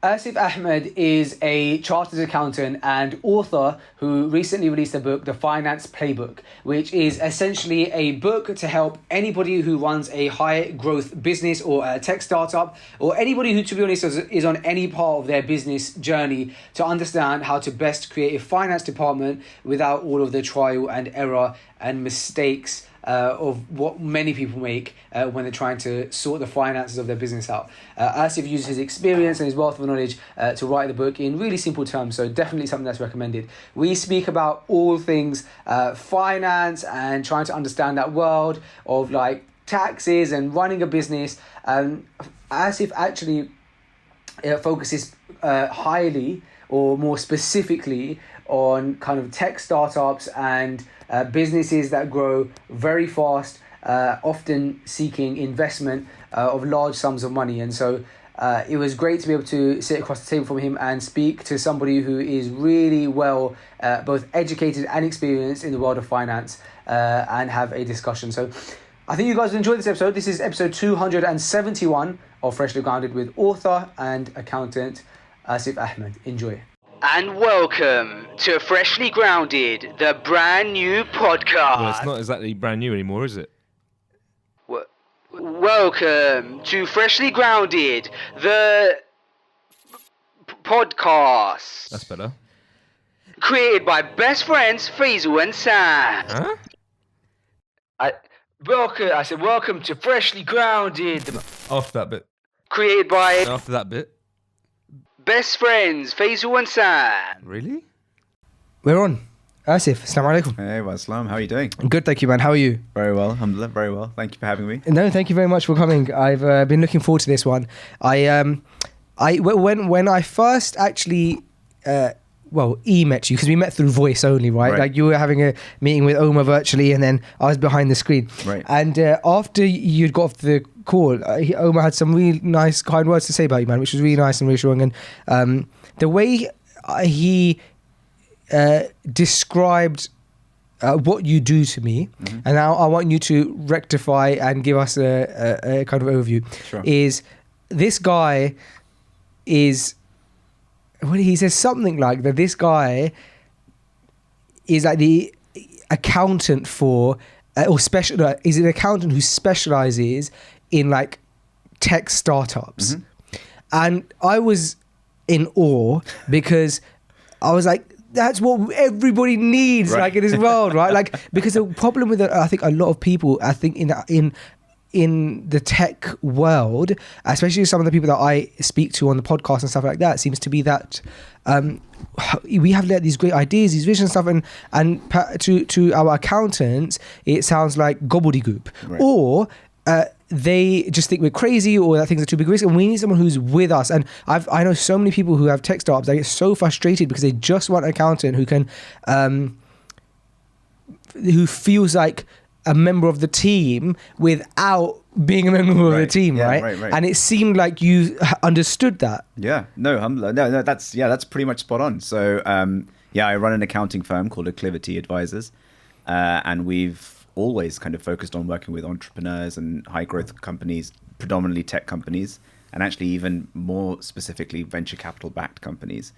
Asif Ahmed is a chartered accountant and author who recently released a book, The Finance Playbook, which is essentially a book to help anybody who runs a high growth business or a tech startup, or anybody who, to be honest, is on any part of their business journey, to understand how to best create a finance department without all of the trial and error and mistakes of what many people make when they're trying to sort the finances of their business out. Asif uses his experience and his wealth of knowledge to write the book in really simple terms, so definitely something that's recommended. We speak about all things finance and trying to understand that world of like taxes and running a business. Asif actually focuses highly or more specifically on kind of tech startups and businesses that grow very fast, often seeking investment of large sums of money. And so it was great to be able to sit across the table from him and speak to somebody who is really well both educated and experienced in the world of finance and have a discussion. So I think you guys will enjoy this episode. This is episode 271 of Freshly Grounded with author and accountant Asif Ahmed. Enjoy. And welcome to Freshly Grounded, the brand new podcast. Well, it's not exactly brand new anymore, is it? Welcome to Freshly Grounded, the podcast. That's better. Created by best friends Faisal and Sam. Huh? I said welcome to Freshly Grounded. After that bit. Created by After that bit. best friends Faisal and Sam. Really? We're on. Asif, assalamu alaikum. Hey, Wassalam. How are you doing? Good, thank you, man. How are you? Very well, alhamdulillah, very well. Thank you for having me. No, thank you very much for coming. I've been looking forward to this one. When I first actually, met you, because we met through voice only, right? Like you were having a meeting with Omar virtually, and then I was behind the screen. Right. And after you'd got off the call, Omar had some really nice, kind words to say about you, man, which was really nice and reassuring. And the way he described what you do to me, and now I want you to rectify and give us a kind of overview. Sure. Is this guy is, well, he says something like that this guy is like the accountant for is an accountant who specializes in like tech startups. And I was in awe because I was like, that's what everybody needs, like in this world, right? Like, because the problem with I think a lot of people, I think in the tech world, especially some of the people that I speak to on the podcast and stuff like that, seems to be that we have these great ideas, these visions and stuff, and to our accountants, it sounds like gobbledygook, or they just think we're crazy, or that things are too big risk, and we need someone who's with us. And I know so many people who have tech startups, they get so frustrated because they just want an accountant who can who feels like a member of the team without being a member of the team, right? And it seemed like you understood that. No, that's pretty much spot on. So I run an accounting firm called Clivity Advisors, and we've always kind of focused on working with entrepreneurs and high growth companies, predominantly tech companies, and actually even more specifically venture capital backed companies.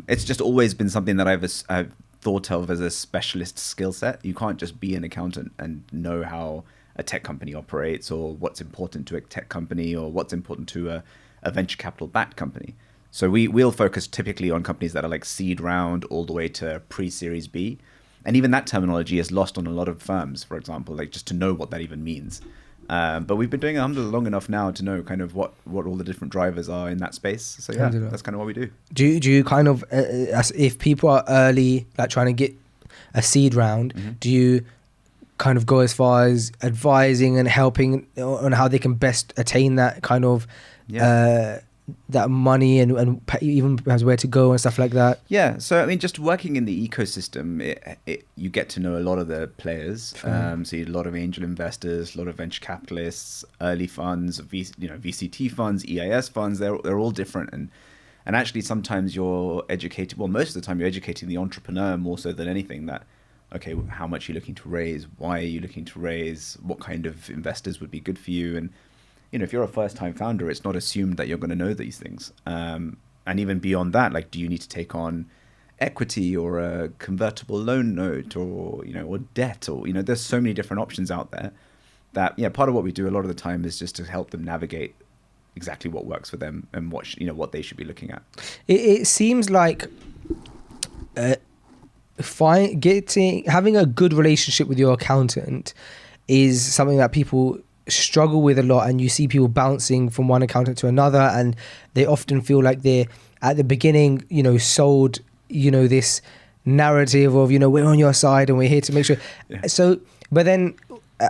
It's just always been something that I've thought of as a specialist skill set. You can't just be an accountant and know how a tech company operates, or what's important to a tech company, or what's important to a venture capital backed company. So we'll focus typically on companies that are like seed round all the way to pre-series B. And even that terminology is lost on a lot of firms, for example, like just to know what that even means. But we've been doing alhamdulillah long enough now to know kind of what all the different drivers are in that space. So yeah, that's kind of what we do. Do you kind of, if people are early, like trying to get a seed round, do you kind of go as far as advising and helping on how they can best attain that kind of that money and even perhaps where to go and stuff like that? Yeah, so I mean, just working in the ecosystem, you get to know a lot of the players. So you a lot of angel investors, a lot of venture capitalists, early funds, VCT funds, EIS funds. They're all different, and actually sometimes you're educated. Well, most of the time you're educating the entrepreneur more so than anything. That okay, how much are you looking to raise? Why are you looking to raise? What kind of investors would be good for you? And if you're a first-time founder, it's not assumed that you're going to know these things. And even beyond that, like, do you need to take on equity or a convertible loan note or debt, or there's so many different options out there that part of what we do a lot of the time is just to help them navigate exactly what works for them and what they should be looking at. It seems like having a good relationship with your accountant is something that people struggle with a lot, and you see people bouncing from one accountant to another, and they often feel like they're at the beginning sold this narrative of we're on your side and we're here to make sure. So but then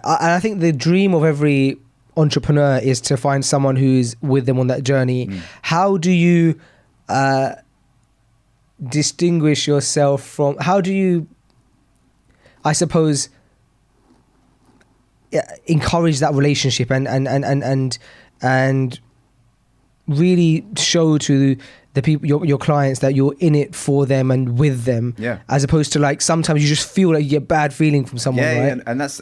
I think the dream of every entrepreneur is to find someone who's with them on that journey. How do you distinguish yourself from, how do you, I suppose, encourage that relationship and really show to the people, your clients, that you're in it for them and with them, as opposed to like sometimes you just feel like you get bad feeling from someone, right? And it's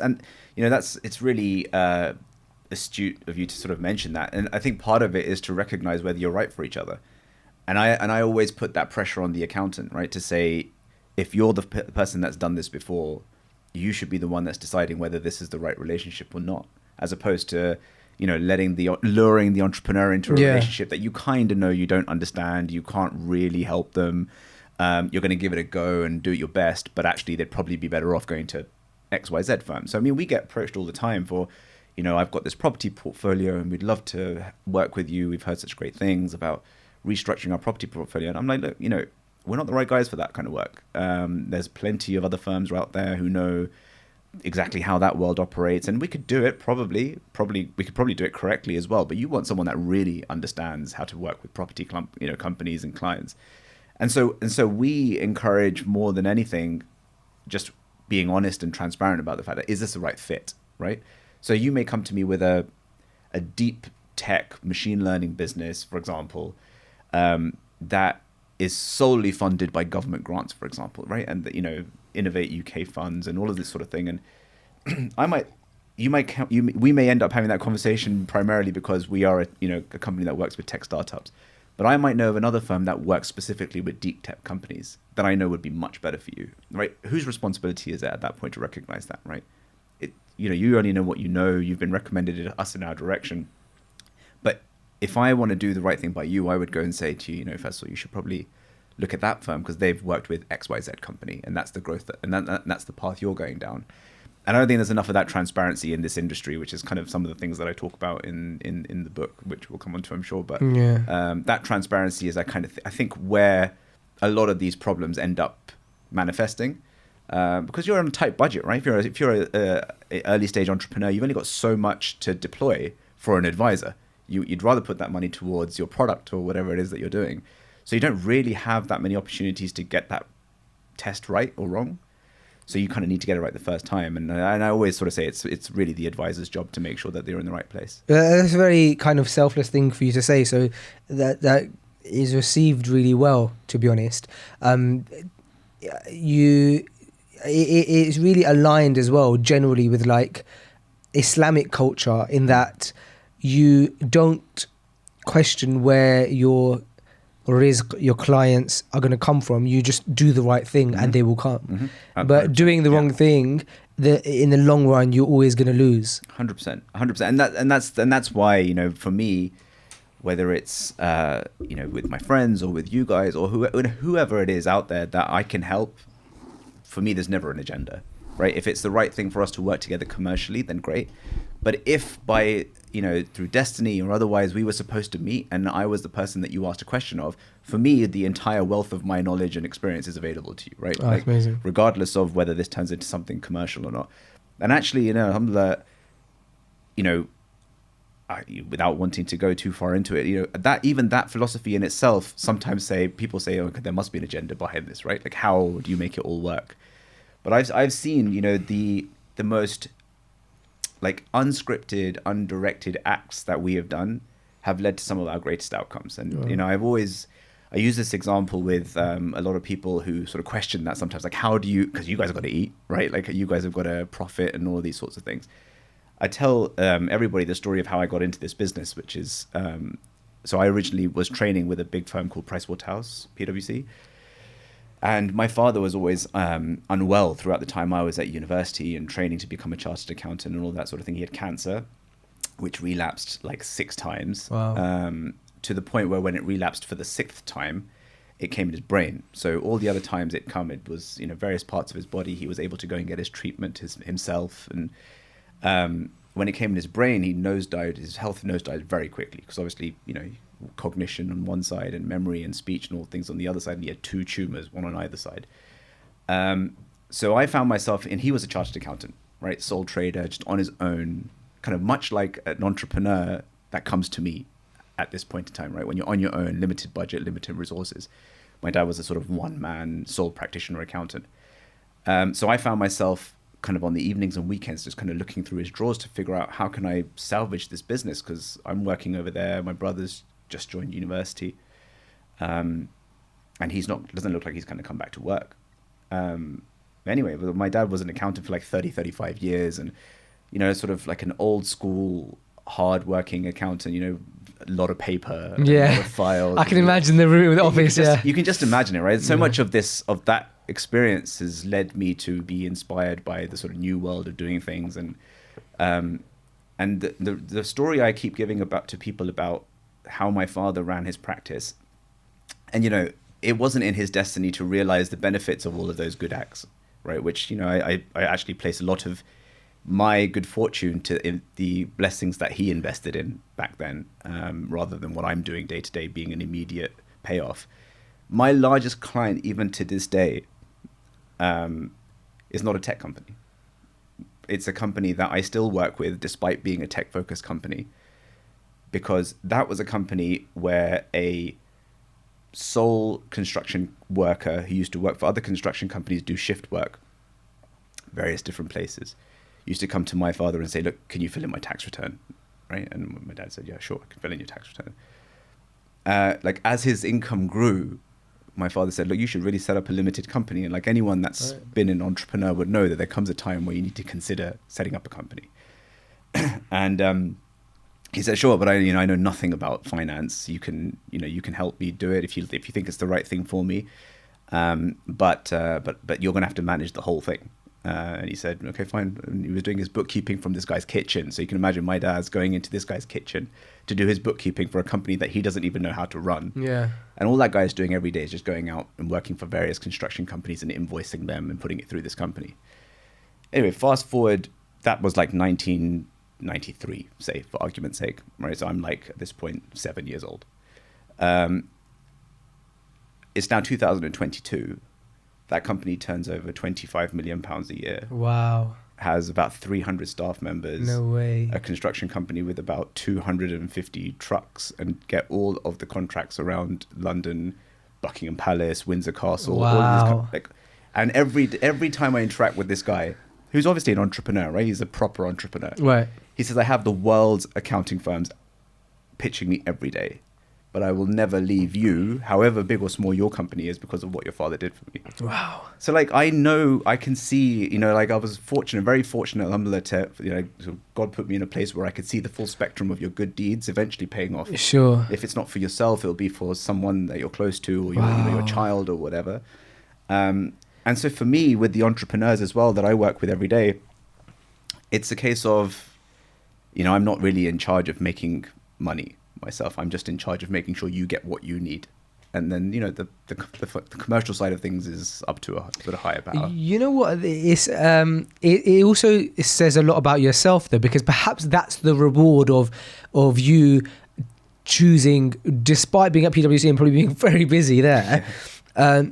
really astute of you to sort of mention that, and I think part of it is to recognize whether you're right for each other. And I always put that pressure on the accountant, right? To say, if you're the person that's done this before, you should be the one that's deciding whether this is the right relationship or not, as opposed to, luring the entrepreneur into a relationship that you kind of know you don't understand, you can't really help them. You're going to give it a go and do your best, but actually they'd probably be better off going to XYZ firm. So, I mean, we get approached all the time for, I've got this property portfolio and we'd love to work with you. We've heard such great things about restructuring our property portfolio. And I'm like, look, we're not the right guys for that kind of work. There's plenty of other firms out there who know exactly how that world operates, and we could do it probably we could probably do it correctly as well. But you want someone that really understands how to work with property companies and clients. And so we encourage, more than anything, just being honest and transparent about the fact that, is this the right fit, right? So you may come to me with a deep tech machine learning business, for example, that is solely funded by government grants, for example, right? And Innovate UK funds and all of this sort of thing. And we may end up having that conversation primarily because we are a company that works with tech startups. But I might know of another firm that works specifically with deep tech companies that I know would be much better for you, right? Whose responsibility is it at that point to recognize that, right? You only know what you know. You've been recommended to us in our direction. But if I want to do the right thing by you, I would go and say to you, Faisal, you should probably look at that firm because they've worked with XYZ company, and that's the growth that's the path you're going down. And I don't think there's enough of that transparency in this industry, which is kind of some of the things that I talk about in the book, which we'll come on to, I'm sure. But that transparency is I think where a lot of these problems end up manifesting, because you're on a tight budget, right? If you're a early stage entrepreneur, you've only got so much to deploy for an advisor. You'd rather put that money towards your product or whatever it is that you're doing. So you don't really have that many opportunities to get that test right or wrong. So you kind of need to get it right the first time. And I always sort of say it's really the advisor's job to make sure that they're in the right place. That's a very kind of selfless thing for you to say. So that is received really well, to be honest. It's really aligned as well generally with like Islamic culture, in that you don't question where your rizq, your clients are going to come from. You just do the right thing and they will come. But doing the wrong thing, in the long run, you're always going to lose. 100%. And that's why, for me, whether it's with my friends or with you guys or whoever it is out there that I can help, for me, there's never an agenda, right? If it's the right thing for us to work together commercially, then great. But if by, through destiny or otherwise we were supposed to meet and I was the person that you asked a question of, for me, the entire wealth of my knowledge and experience is available to you, right? Oh, that's amazing. Regardless of whether this turns into something commercial or not. And actually, alhamdulillah, without wanting to go too far into it, that philosophy in itself, sometimes people say, okay, there must be an agenda behind this, right? Like, how do you make it all work? But I've seen, the most like unscripted, undirected acts that we have done have led to some of our greatest outcomes. And, I use this example with a lot of people who sort of question that sometimes, like, how do you, because you guys have got to eat, right? Like, you guys have got to profit and all of these sorts of things. I tell everybody the story of how I got into this business, which is, so I originally was training with a big firm called Pricewaterhouse, PwC. And my father was always unwell throughout the time I was at university and training to become a chartered accountant and all that sort of thing. He had cancer, which relapsed like 6 times. Wow. To the point where when it relapsed for the 6th time, it came in his brain. So all the other times it was, various parts of his body. He was able to go and get his treatment himself. And when it came in his brain, his health nosedived very quickly because obviously, cognition on one side and memory and speech and all things on the other side. And he had 2 tumors, one on either side. So I found myself, and he was a chartered accountant, right? Sole trader, just on his own, kind of much like an entrepreneur that comes to me at this point in time, right? When you're on your own, limited budget, limited resources. My dad was a sort of one-man sole practitioner accountant. So I found myself kind of on the evenings and weekends just kind of looking through his drawers to figure out how can I salvage this business, because I'm working over there. My brother's just joined university. And doesn't look like he's going to come back to work. Anyway, but my dad was an accountant for like 35 years and, sort of like an old school, hard-working accountant, a lot of paper, a lot of files. I can imagine the room in the office. You can just imagine it, right? So much of that experience has led me to be inspired by the sort of new world of doing things, and the story I keep giving to people about how my father ran his practice, and it wasn't in his destiny to realize the benefits of all of those good acts, right? Which I actually place a lot of my good fortune in the blessings that he invested in back then, rather than what I'm doing day to day being an immediate payoff. My largest client, even to this day, is not a tech company. It's a company that I still work with despite being a tech-focused company, because that was a company where a sole construction worker who used to work for other construction companies, do shift work, various different places, used to come to my father and say, look, can you fill in my tax return? Right? And my dad said, yeah, sure, I can fill in your tax return. As his income grew, my father said, look, you should really set up a limited company. And like anyone that's been an entrepreneur would know that there comes a time where you need to consider setting up a company. And he said, sure, but I know nothing about finance. You can help me do it if you think it's the right thing for me. But you're going to have to manage the whole thing. And he said, okay, fine. And he was doing his bookkeeping from this guy's kitchen. So you can imagine my dad's going into this guy's kitchen to do his bookkeeping for a company that he doesn't even know how to run. Yeah. And all that guy is doing every day is just going out and working for various construction companies and invoicing them and putting it through this company. Anyway, fast forward, that was like 1993, say, for argument's sake. Right? So I'm like, at this point, 7 years old. It's now 2022. That company turns over £25 million a year. Wow. Has about 300 staff members. No way. A construction company with about 250 trucks, and get all of the contracts around London, Buckingham Palace, Windsor Castle. Wow. All of this, and every time I interact with this guy, who's obviously an entrepreneur, right? He's a proper entrepreneur. Right. He says, I have the world's accounting firms pitching me every day, but I will never leave you, however big or small your company is, because of what your father did for me. Wow. So I can see, I was very fortunate, alhamdulillah, so God put me in a place where I could see the full spectrum of your good deeds eventually paying off. Sure. If it's not for yourself, it'll be for someone that you're close to, or your child or whatever. And so for me, with the entrepreneurs as well that I work with every day, it's a case of, I'm not really in charge of making money myself. I'm just in charge of making sure you get what you need. And then, the commercial side of things is up to a sort of higher power. You know what? It also says a lot about yourself, though, because perhaps that's the reward of you choosing, despite being at PwC and probably being very busy there,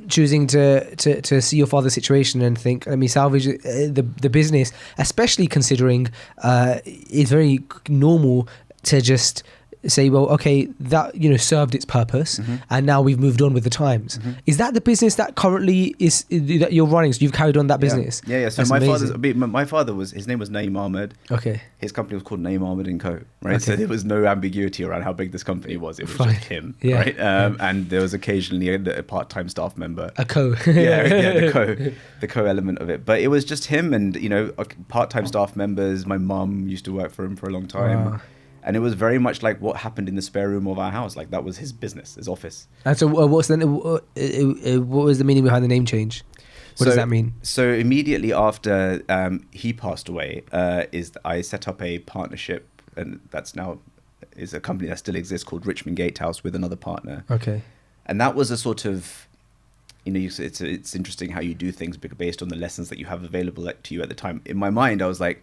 choosing to see your father's situation and think, let me salvage the business, especially considering it's very normal to just say, well, okay, that served its purpose, and now we've moved on with the times. Is that the business that currently is that you're running? So you've carried on that business? Yeah. So That's my father was, his name was Naeem Ahmed. Okay. His company was called Naeem Ahmed and Co. Right. Okay. So there was no ambiguity around how big this company was. It was Fine. just him. Yeah. Right. And there was occasionally a part-time staff member. A co. The co element of it. But it was just him and part-time staff members. My mum used to work for him for a long time. Wow. And it was very much like what happened in the spare room of our house. Like that was his business, his office. And so what was the meaning behind the name change? What does that mean? So immediately after he passed away, I set up a partnership, and that's now is a company that still exists called Richmond Gatehouse with another partner. Okay. And that was a sort of, it's interesting how you do things based on the lessons that you have available to you at the time. In my mind, I was like,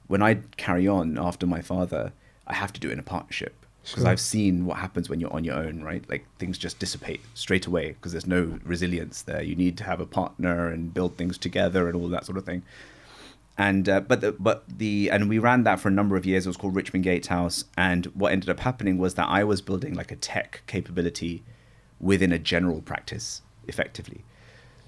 when I carry on after my father, I have to do it in a partnership, because I've seen what happens when you're on your own, right? Like things just dissipate straight away because there's no resilience there. You need to have a partner and build things together and all that sort of thing. And and we ran that for a number of years. It was called Richmond Gatehouse. And what ended up happening was that I was building like a tech capability within a general practice, effectively.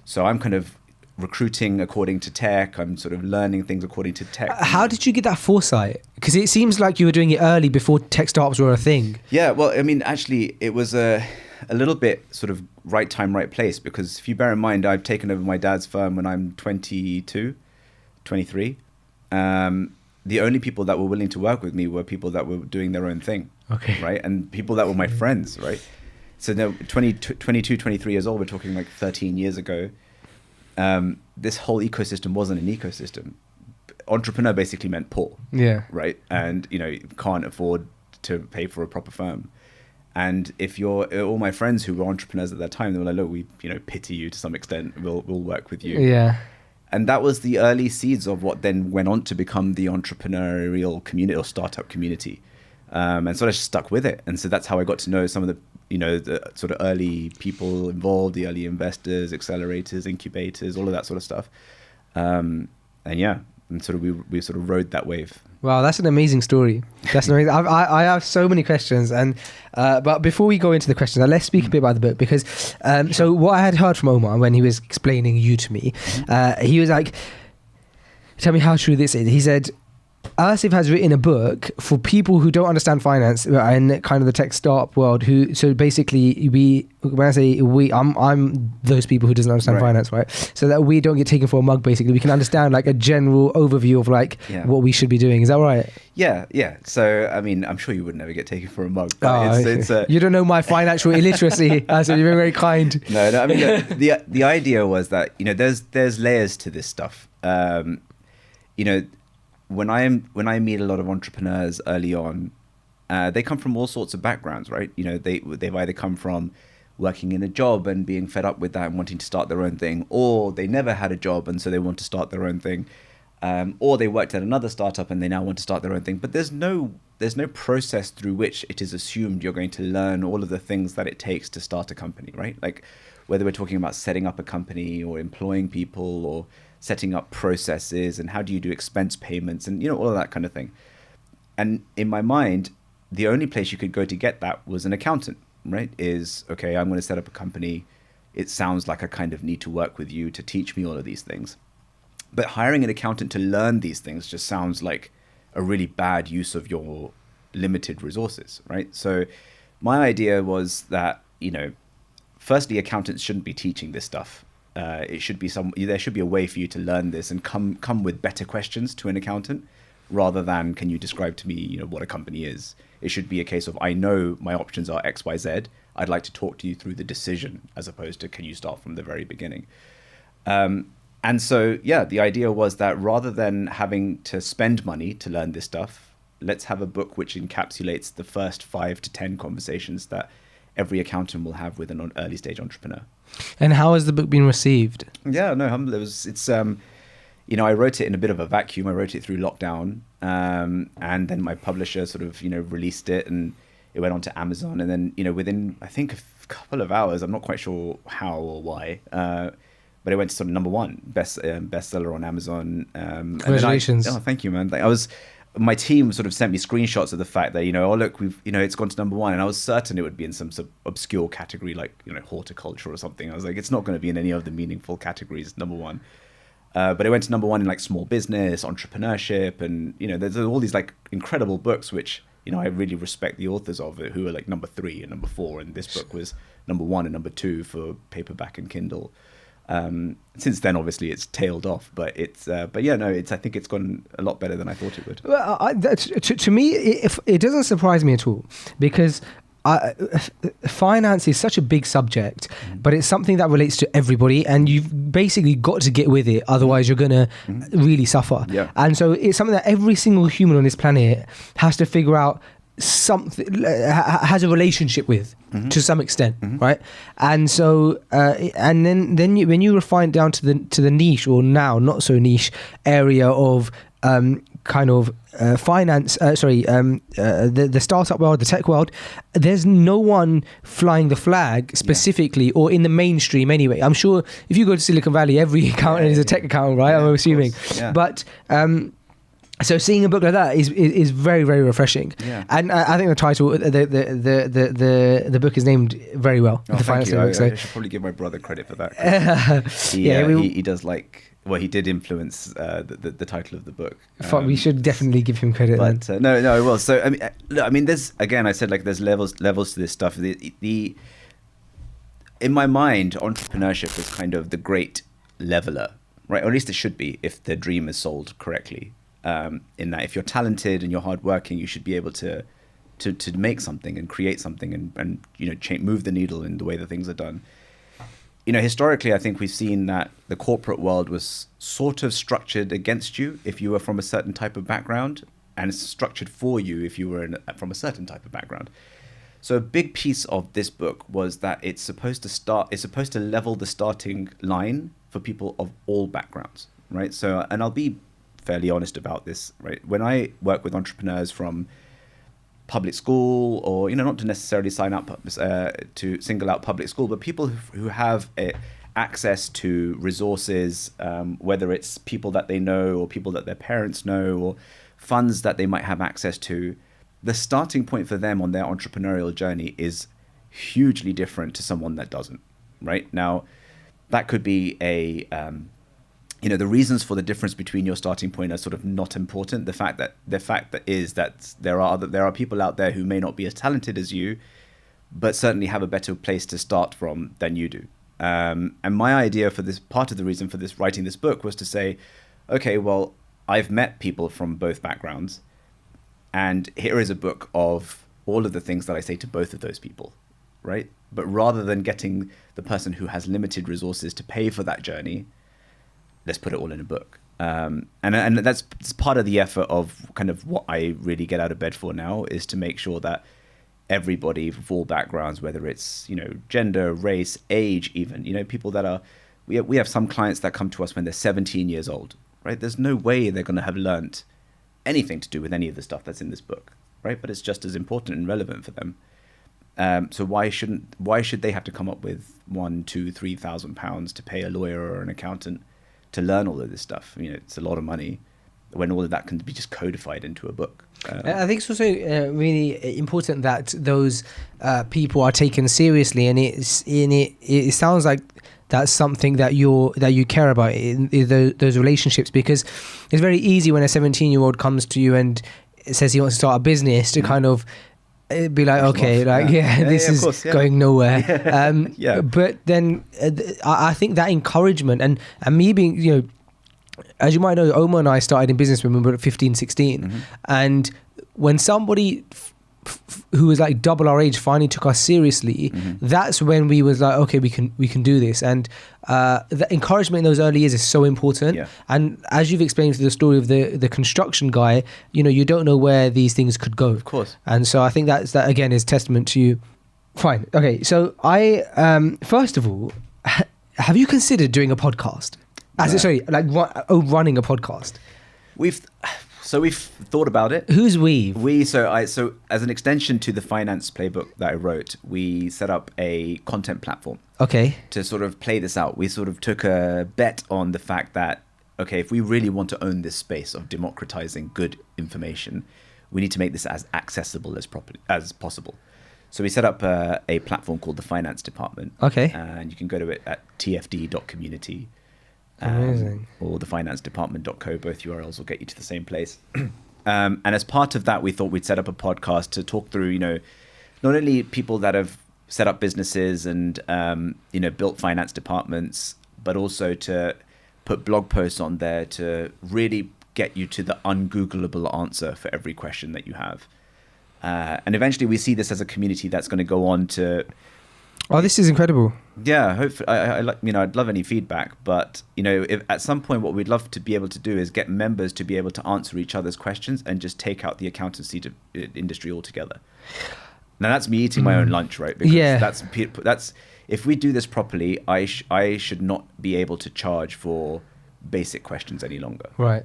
So I'm kind of recruiting according to tech. I'm sort of learning things according to tech. How did you get that foresight? Because it seems like you were doing it early before tech startups were a thing. Yeah, well, I mean, actually, it was a little bit sort of right time, right place. Because if you bear in mind, I've taken over my dad's firm when I'm 22, 23. The only people that were willing to work with me were people that were doing their own thing. Okay. Right? And people that were my friends, right? So now 22, 23 years old, we're talking like 13 years ago. This whole ecosystem wasn't an ecosystem. Entrepreneur basically meant poor. Yeah. Right. And, you can't afford to pay for a proper firm. And if all my friends who were entrepreneurs at that time, they were like, look, we, pity you to some extent. We'll work with you. Yeah. And that was the early seeds of what then went on to become the entrepreneurial community or startup community. And so I just stuck with it. And so that's how I got to know some of the sort of early people involved, the early investors, accelerators, incubators, all of that sort of stuff. And sort of we sort of rode that wave. Wow, that's an amazing story. That's amazing. I have so many questions, and but before we go into the questions, let's speak a bit about the book, because so what I had heard from Omar when he was explaining you to me, he was like, "Tell me how true this is." He said, Asif has written a book for people who don't understand finance and kind of the tech startup world. So basically, when I say we, I'm those people who doesn't understand finance, right? So that we don't get taken for a mug. Basically, we can understand like a general overview of what we should be doing. Is that right? Yeah. So I mean, I'm sure you would never get taken for a mug. But you don't know my financial illiteracy. So you're very kind. No. I mean, the idea was that there's layers to this stuff. When I meet a lot of entrepreneurs early on, they come from all sorts of backgrounds, right? They've either come from working in a job and being fed up with that and wanting to start their own thing, or they never had a job and so they want to start their own thing, or they worked at another startup and they now want to start their own thing. But there's no process through which it is assumed you're going to learn all of the things that it takes to start a company, right? Like whether we're talking about setting up a company or employing people or setting up processes and how do you do expense payments and all of that kind of thing. And in my mind, the only place you could go to get that was an accountant, right? Okay, I'm going to set up a company. It sounds like I kind of need to work with you to teach me all of these things. But hiring an accountant to learn these things just sounds like a really bad use of your limited resources, right? So my idea was that, firstly, accountants shouldn't be teaching this stuff. It should be there should be a way for you to learn this and come with better questions to an accountant, rather than can you describe to me what a company is. It should be a case of, I know my options are X, Y, Z. I'd like to talk to you through the decision, as opposed to can you start from the very beginning. And so the idea was that rather than having to spend money to learn this stuff, let's have a book which encapsulates the first 5 to 10 conversations that every accountant will have with an early stage entrepreneur. And how has the book been received? Yeah, no, it's I wrote it in a bit of a vacuum. I wrote it through lockdown, and then my publisher sort of released it, and it went on to Amazon, and then within I think a couple of hours, I'm not quite sure how or why, but it went to sort of number 1 bestseller on Amazon. Congratulations! Thank you, man. I was my team sort of sent me screenshots of the fact that, oh, look, it's gone to number one. And I was certain it would be in some sort of obscure category like, horticulture or something. I was like, it's not going to be in any of the meaningful categories, number one. But it went to number one in like small business, entrepreneurship. And, there's all these like incredible books, which, I really respect the authors of it, who are like number 3 and number 4. And this book was number 1 and number 2 for paperback and Kindle. Since then, obviously, it's tailed off, but I think it's gone a lot better than I thought it would. Well, to me, it doesn't surprise me at all, because finance is such a big subject, but it's something that relates to everybody, and you've basically got to get with it, otherwise you're gonna really suffer. Yeah. And so it's something that every single human on this planet has to figure out, something has a relationship with to some extent, right? And so and then when you refine down to the niche, or now not so niche area of kind of finance, the startup world, the tech world, there's no one flying the flag specifically, or in the mainstream anyway. I'm sure if you go to Silicon Valley, every accountant is a tech accountant, right? I'm assuming. But so seeing a book like that is very, very refreshing. Yeah. And I think the title, the book is named very well. Oh, thank you. I should probably give my brother credit for that. He does like, well, he did influence the title of the book. We should definitely give him credit. But no, I will. So I mean, there's, again, I said, like, there's levels to this stuff. In my mind, entrepreneurship is kind of the great leveler, right? Or at least it should be, if the dream is sold correctly. In that, if you're talented and you're hardworking, you should be able to make something and create something and move the needle in the way that things are done. Historically, I think we've seen that the corporate world was sort of structured against you if you were from a certain type of background, and it's structured for you if you were from a certain type of background. So a big piece of this book was that it's supposed to level the starting line for people of all backgrounds, right? So, and I'll be fairly honest about this, right? When I work with entrepreneurs from public school, or not to necessarily to single out public school, but people who have access to resources, whether it's people that they know or people that their parents know, or funds that they might have access to, the starting point for them on their entrepreneurial journey is hugely different to someone that doesn't, right? Now, that could be the reasons for the difference between your starting point are sort of not important. The fact that there are people out there who may not be as talented as you, but certainly have a better place to start from than you do. And my idea for this, part of the reason for this writing this book, was to say, okay, well, I've met people from both backgrounds, and here is a book of all of the things that I say to both of those people, right? But rather than getting the person who has limited resources to pay for that journey, let's put it all in a book. And that's part of the effort of kind of what I really get out of bed for now, is to make sure that everybody of all backgrounds, whether it's, gender, race, age, even, people that are, we have some clients that come to us when they're 17 years old, right? There's no way they're going to have learnt anything to do with any of the stuff that's in this book, right? But it's just as important and relevant for them. So why should they have to come up with £1,000, £2,000, £3,000 to pay a lawyer or an accountant to learn all of this stuff? It's a lot of money when all of that can be just codified into a book. I think it's also really important that those people are taken seriously, and it sounds like that's something that you care about in those relationships, because it's very easy when a 17-year-old comes to you and says he wants to start a business to kind of be like, okay, like, this is going nowhere. But then I think that encouragement and me being, as you might know, Omar and I started in business when we were 15, 16. And when somebody who was like double our age finally took us seriously, that's when we was like, okay, we can do this. And the encouragement in those early years is so important. And as you've explained through the story of the construction guy, you don't know where these things could go. Of course. And so I think that again is testament to you. Fine. Okay. So I first of all, have you considered doing a podcast? Running a podcast? We've thought about it. Who's we? So as an extension to the finance playbook that I wrote, we set up a content platform. Okay. To sort of play this out. We sort of took a bet on the fact that okay, if we really want to own this space of democratizing good information, we need to make this as accessible as possible. So we set up a platform called the Finance Department. Okay. And you can go to it at tfd.community. Amazing. Or thefinancedepartment.co. Both URLs will get you to the same place. And as part of that, we thought we'd set up a podcast to talk through, not only people that have set up businesses and, built finance departments, but also to put blog posts on there to really get you to the ungoogleable answer for every question that you have. And eventually we see this as a community that's going to go on to... Oh, this is incredible. Yeah, hopefully, I'd love any feedback, but if at some point what we'd love to be able to do is get members to be able to answer each other's questions and just take out the accountancy industry altogether. Now that's me eating my own lunch, right? Because that's if we do this properly, I should not be able to charge for basic questions any longer, right?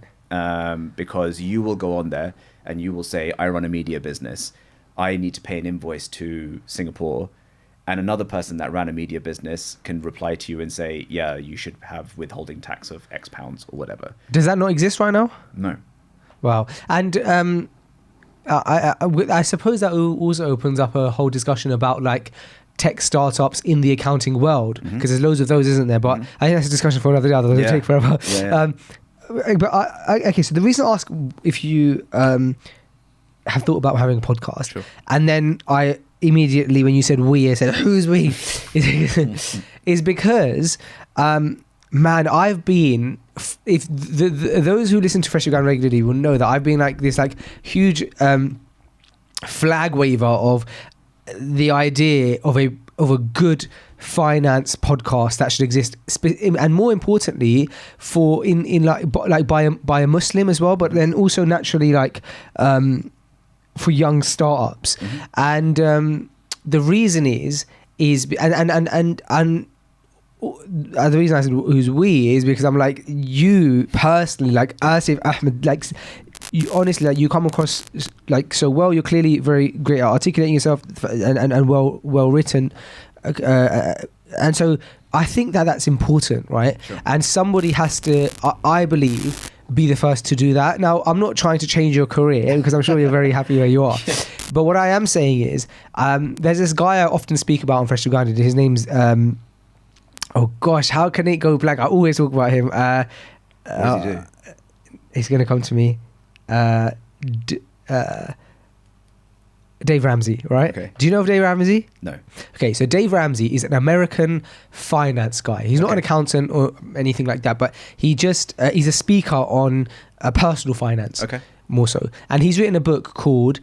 Because you will go on there and you will say, I run a media business, I need to pay an invoice to Singapore. And another person that ran a media business can reply to you and say, yeah, you should have withholding tax of X pounds or whatever. Does that not exist right now? No. Wow. And I suppose that also opens up a whole discussion about like tech startups in the accounting world, because there's loads of those, isn't there? But I think that's a discussion for another day. That'll take forever. Yeah. Okay, so the reason I ask if you have thought about having a podcast, Sure. and then I immediately, when you said we, I said, who's we? is because, man, I've been, if those who listen to Freshly Ground regularly will know that I've been like this like huge flag waver of the idea of a good finance podcast that should exist, and more importantly for in like by a Muslim as well, but then also naturally like for young startups. And the reason is and the reason I said who's we is because I'm like, you personally, like Asif Ahmed, like you honestly, like you come across like so well. You're clearly very great at articulating yourself and well written, and so I think that's important, right? Sure. And somebody has to, I believe, be the first to do that. Now, I'm not trying to change your career because I'm sure you're very happy where you are. But what I am saying is, there's this guy I often speak about on Freshly Grounded. His name's, oh gosh, how can it go blank? I always talk about him. What does he do? He's going to come to me. Dave Ramsey, right? Okay. Do you know of Dave Ramsey? No. Okay, so Dave Ramsey is an American finance guy. He's not an accountant or anything like that, but he's a speaker on personal finance. Okay. More so. And he's written a book called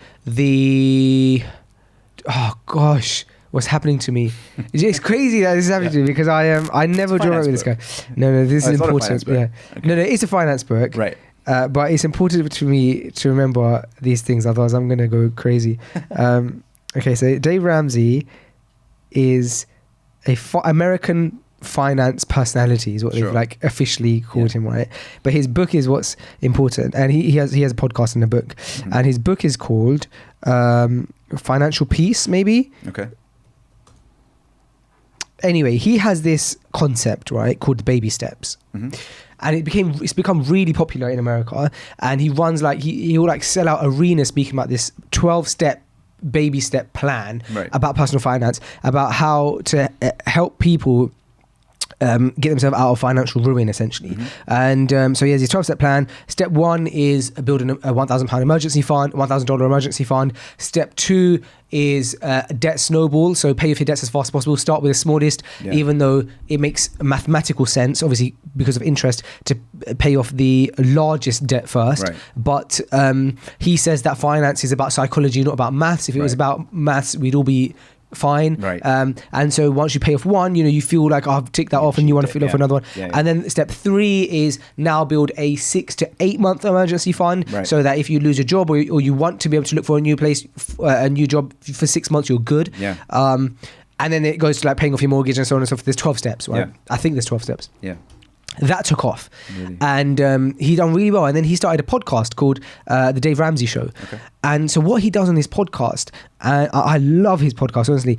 oh gosh, what's happening to me? It's crazy that this is happening to me because I never draw out with this guy. No, this is important. Yeah. Okay. No, it's a finance book. Right. But it's important to me to remember these things, otherwise I'm going to go crazy. Okay, so Dave Ramsey is American finance personality, is what they've like officially called him, right? But his book is what's important, and he has a podcast in the book, and his book is called Financial Peace, maybe. Okay. Anyway, he has this concept, right, called baby steps. And it's become really popular in America, and he runs like he'll like sell out arenas speaking about this 12-step baby step plan about personal finance, about how to help people get themselves out of financial ruin, essentially. And so he has his 12-step plan. Step 1 is building a £1,000 emergency fund, $1,000 emergency fund. Step 2 is debt snowball, so pay off your debts as fast as possible. Start with the smallest, even though it makes mathematical sense, obviously because of interest, to pay off the largest debt first. But he says that finance is about psychology, not about maths. If it was about maths, we'd all be fine. And so once you pay off one, you feel like I've ticked that off, and you want to fill off another one. And then step 3 is now build a 6 to 8 month emergency fund, so that if you lose your job or you want to be able to look for a new place, a new job for 6 months, you're good. And then it goes to like paying off your mortgage and so on and so forth. There's 12 steps, right? I think there's 12 steps. That took off, and he done really well. And then he started a podcast called The Dave Ramsey Show. And so what he does on this podcast, and I love his podcast, honestly,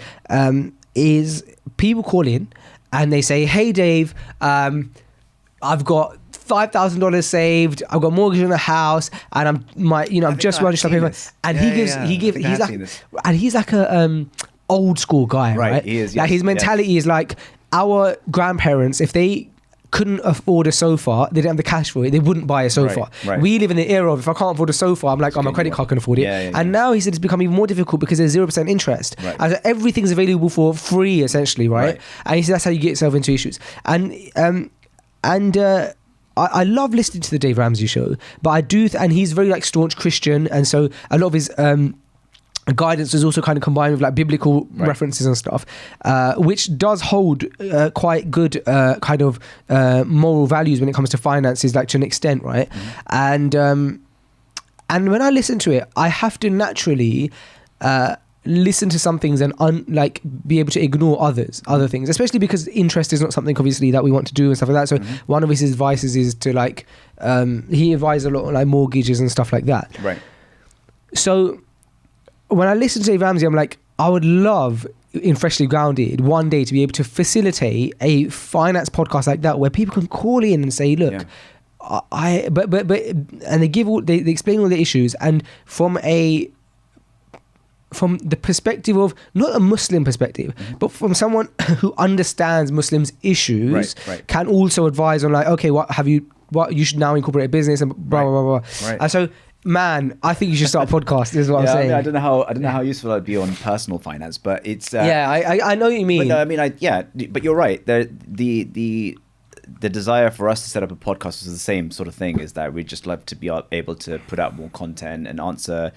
is people call in and they say, hey Dave, I've got $5,000 saved. I've got a mortgage on a house, and I'm just running stuff. And he's like a old school guy, right? He is. Like his mentality is like our grandparents, if they couldn't afford a sofa, they didn't have the cash for it, they wouldn't buy a sofa. Right. We live in the era of, if I can't afford a sofa, I'm like, my credit card can afford it. And now he said it's become even more difficult because there's 0% interest. And so everything's available for free, essentially, right? And he said that's how you get yourself into issues. And I love listening to the Dave Ramsey show, but I do, and he's very like staunch Christian, and so a lot of his guidance is also kind of combined with like biblical references and stuff, which does hold quite good kind of moral values when it comes to finances, like to an extent, right? And when I listen to it, I have to naturally listen to some things and like be able to ignore other things, especially because interest is not something obviously that we want to do and stuff like that. So one of his advices is to like he advised a lot on like mortgages and stuff like that. So when I listen to Dave Ramsey, I'm like, I would love in Freshly Grounded one day to be able to facilitate a finance podcast like that where people can call in and say, look, and they explain all the issues, and from the perspective of not a Muslim perspective, but from someone who understands Muslims' issues, can also advise on like, okay, what you should now incorporate a business and blah blah blah blah. And so, man, I think you should start a podcast. Is what I'm saying. I don't know how useful I'd be on personal finance, but it's I know what you mean. But no, but you're right. The desire for us to set up a podcast is the same sort of thing. Is that we'd just love to be able to put out more content and answer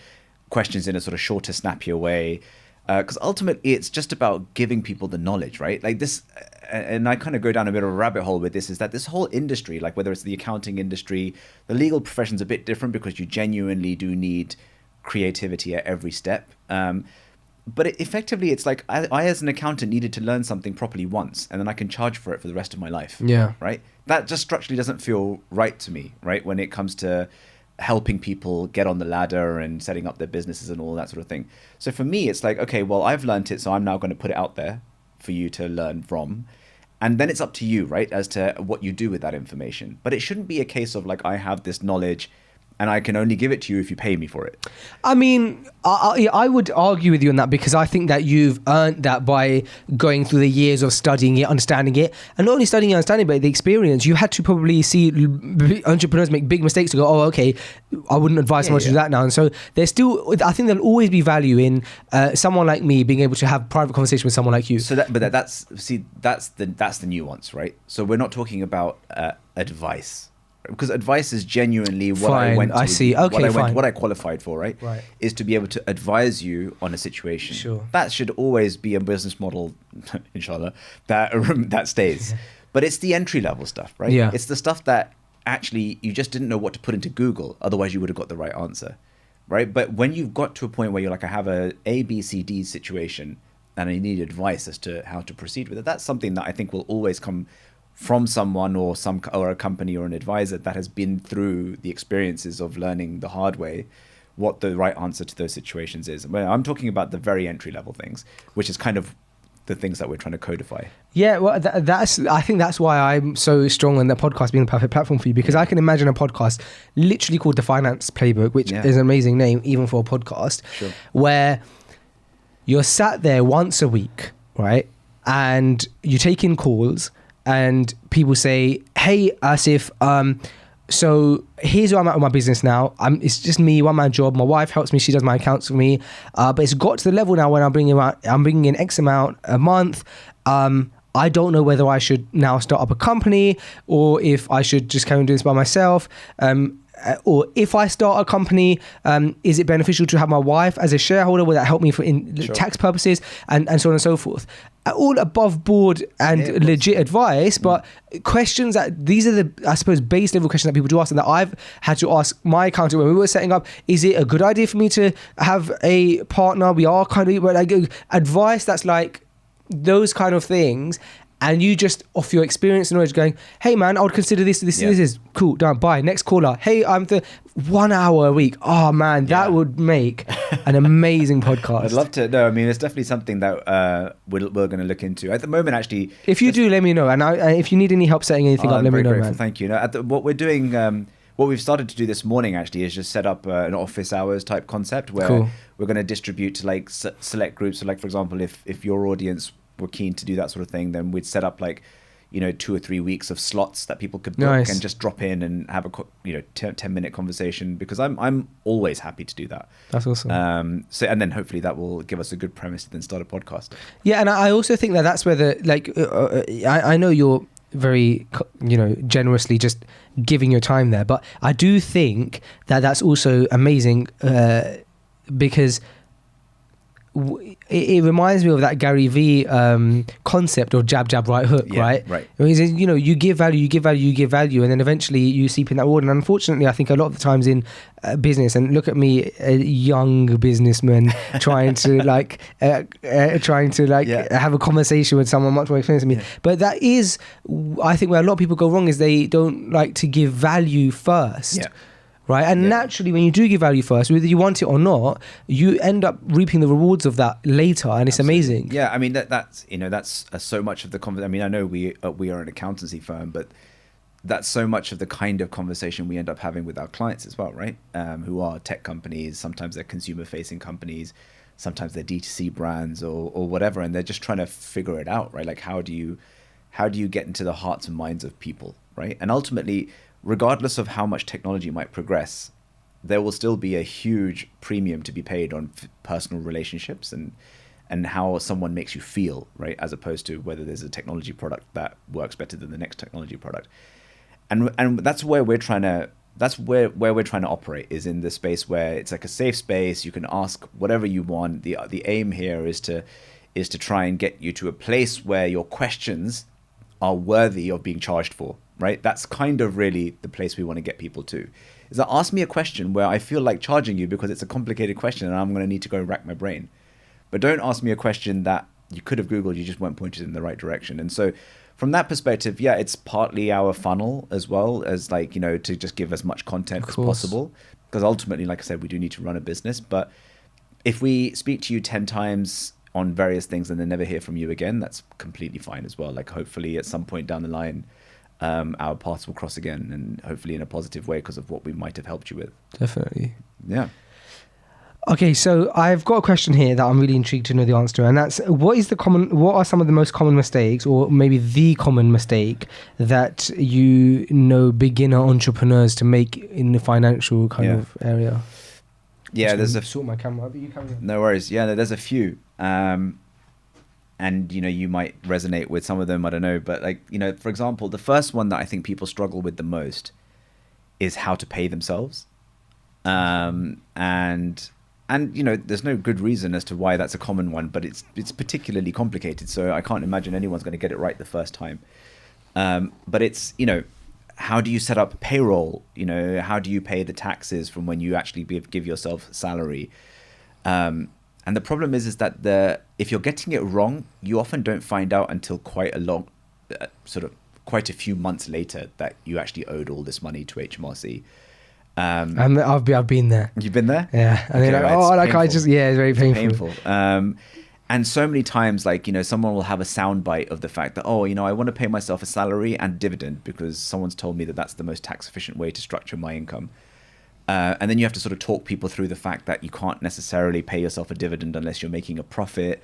questions in a sort of shorter, snappier way. Because ultimately, it's just about giving people the knowledge, right? Like this, and I kind of go down a bit of a rabbit hole with this, is that this whole industry, like whether it's the accounting industry, the legal profession's a bit different because you genuinely do need creativity at every step. But effectively, it's like I, as an accountant, needed to learn something properly once, and then I can charge for it for the rest of my life. Right? That just structurally doesn't feel right to me, right? When it comes to helping people get on the ladder and setting up their businesses and all that sort of thing. So for me, it's like, okay, well, I've learned it, so I'm now going to put it out there for you to learn from. And then it's up to you, right, as to what you do with that information. But it shouldn't be a case of like, I have this knowledge and I can only give it to you if you pay me for it. I mean, I would argue with you on that, because I think that you've earned that by going through the years of studying it, understanding it, and not only studying it, understanding it, but the experience. You had to probably see entrepreneurs make big mistakes to go, oh, okay, I wouldn't advise someone to do that now. And so there's still, I think there'll always be value in someone like me being able to have private conversation with someone like you. So that's the nuance, right? So we're not talking about advice. Because advice is genuinely what I went to. I see. Okay, what I qualified for, right? Is to be able to advise you on a situation. Sure. That should always be a business model, inshallah, that stays. But it's the entry level stuff, right? Yeah. It's the stuff that actually you just didn't know what to put into Google. Otherwise, you would have got the right answer, right? But when you've got to a point where you're like, I have a B, C, D situation, and I need advice as to how to proceed with it, that's something that I think will always come from someone or a company or an advisor that has been through the experiences of learning the hard way what the right answer to those situations is. Well, I'm talking about the very entry level things, which is kind of the things that we're trying to codify. Yeah, well, I think that's why I'm so strong on the podcast being the perfect platform for you, because I can imagine a podcast literally called The Finance Playbook, which is an amazing name even for a podcast, where you're sat there once a week, right? And you take in calls, and people say, hey, Asif, so here's where I'm at with my business now. It's just me, one-man job. My wife helps me. She does my accounts for me. But it's got to the level now when I'm bringing in X amount a month. I don't know whether I should now start up a company or if I should just carry on doing this by myself. Or if I start a company, is it beneficial to have my wife as a shareholder? Will that help me for tax purposes and so on and so forth? All above board and legit advice, but questions these are the, I suppose, base level questions that people do ask, and that I've had to ask my accountant when we were setting up. Is it a good idea for me to have a partner? We are kind of like advice that's like those kind of things. and you just off your experience and knowledge going, hey man, I would consider this is cool, done, bye, next caller, hey, I'm the 1 hour a week, oh man, that would make an amazing podcast. I'd love to. No, I mean, it's definitely something that we're going to look into at the moment. Actually, if you do, let me know, and if you need any help setting anything up, let me know, grateful. man. Thank you. No, what we're doing, what we've started to do this morning actually is just set up an office hours type concept where we're going to distribute to like select groups. So like, for example, if your audience were keen to do that sort of thing, then we'd set up like, 2 or 3 weeks of slots that people could book and just drop in and have a 10-minute conversation, because I'm always happy to do that. That's awesome. So, and then hopefully that will give us a good premise to then start a podcast. Yeah, and I also think that that's where I know you're very generously just giving your time there, but I do think that that's also amazing because it reminds me of that Gary Vee concept of jab, jab, right hook, right? He says, you give value, and then eventually you seep in that reward. And unfortunately, I think a lot of the times in business, and look at me, a young businessman trying to have a conversation with someone much more experienced than me. But that is, I think, where a lot of people go wrong, is they don't like to give value first. Right, and naturally, when you do give value first, whether you want it or not, you end up reaping the rewards of that later, and it's amazing. Yeah, I mean that's so much of the conversation. I mean, I know we are an accountancy firm, but that's so much of the kind of conversation we end up having with our clients as well, right? Who are tech companies, sometimes they're consumer-facing companies, sometimes they're D2C brands or whatever, and they're just trying to figure it out, right? Like how do you get into the hearts and minds of people, right? And ultimately, regardless of how much technology might progress, there will still be a huge premium to be paid on personal relationships and how someone makes you feel, right? As opposed to whether there's a technology product that works better than the next technology product. And that's where we're trying to operate, is in the space where it's like a safe space. You can ask whatever you want. The aim here is to try and get you to a place where your questions are worthy of being charged for. Right, that's kind of really the place we want to get people to. Is that ask me a question where I feel like charging you because it's a complicated question and I'm going to need to go rack my brain. But don't ask me a question that you could have Googled, you just weren't pointed in the right direction. And so, from that perspective, yeah, it's partly our funnel as well as to just give as much content as possible. Because ultimately, like I said, we do need to run a business. But if we speak to you 10 times on various things and then never hear from you again, that's completely fine as well. Like hopefully at some point down the line, our paths will cross again, and hopefully in a positive way because of what we might have helped you with. Definitely. Yeah. Okay, so I've got a question here that I'm really intrigued to know the answer to, and that's what are some of the most common mistakes, or maybe the common mistake that beginner entrepreneurs to make in the financial kind of area? Yeah, sort my camera, but you carry on. No worries. Yeah, there's a few. And you might resonate with some of them, I don't know, but for example, the first one that I think people struggle with the most is how to pay themselves. And there's no good reason as to why that's a common one, but it's particularly complicated, so I can't imagine anyone's going to get it right the first time. But it's how do you set up payroll? How do you pay the taxes from when you actually give yourself salary? And the problem is that if you're getting it wrong, you often don't find out until quite a few months later that you actually owed all this money to HMRC. And I've been there. You've been there? Yeah. And it's very painful. And so many times, someone will have a soundbite of the fact that, I want to pay myself a salary and dividend because someone's told me that that's the most tax efficient way to structure my income. And then you have to sort of talk people through the fact that you can't necessarily pay yourself a dividend unless you're making a profit.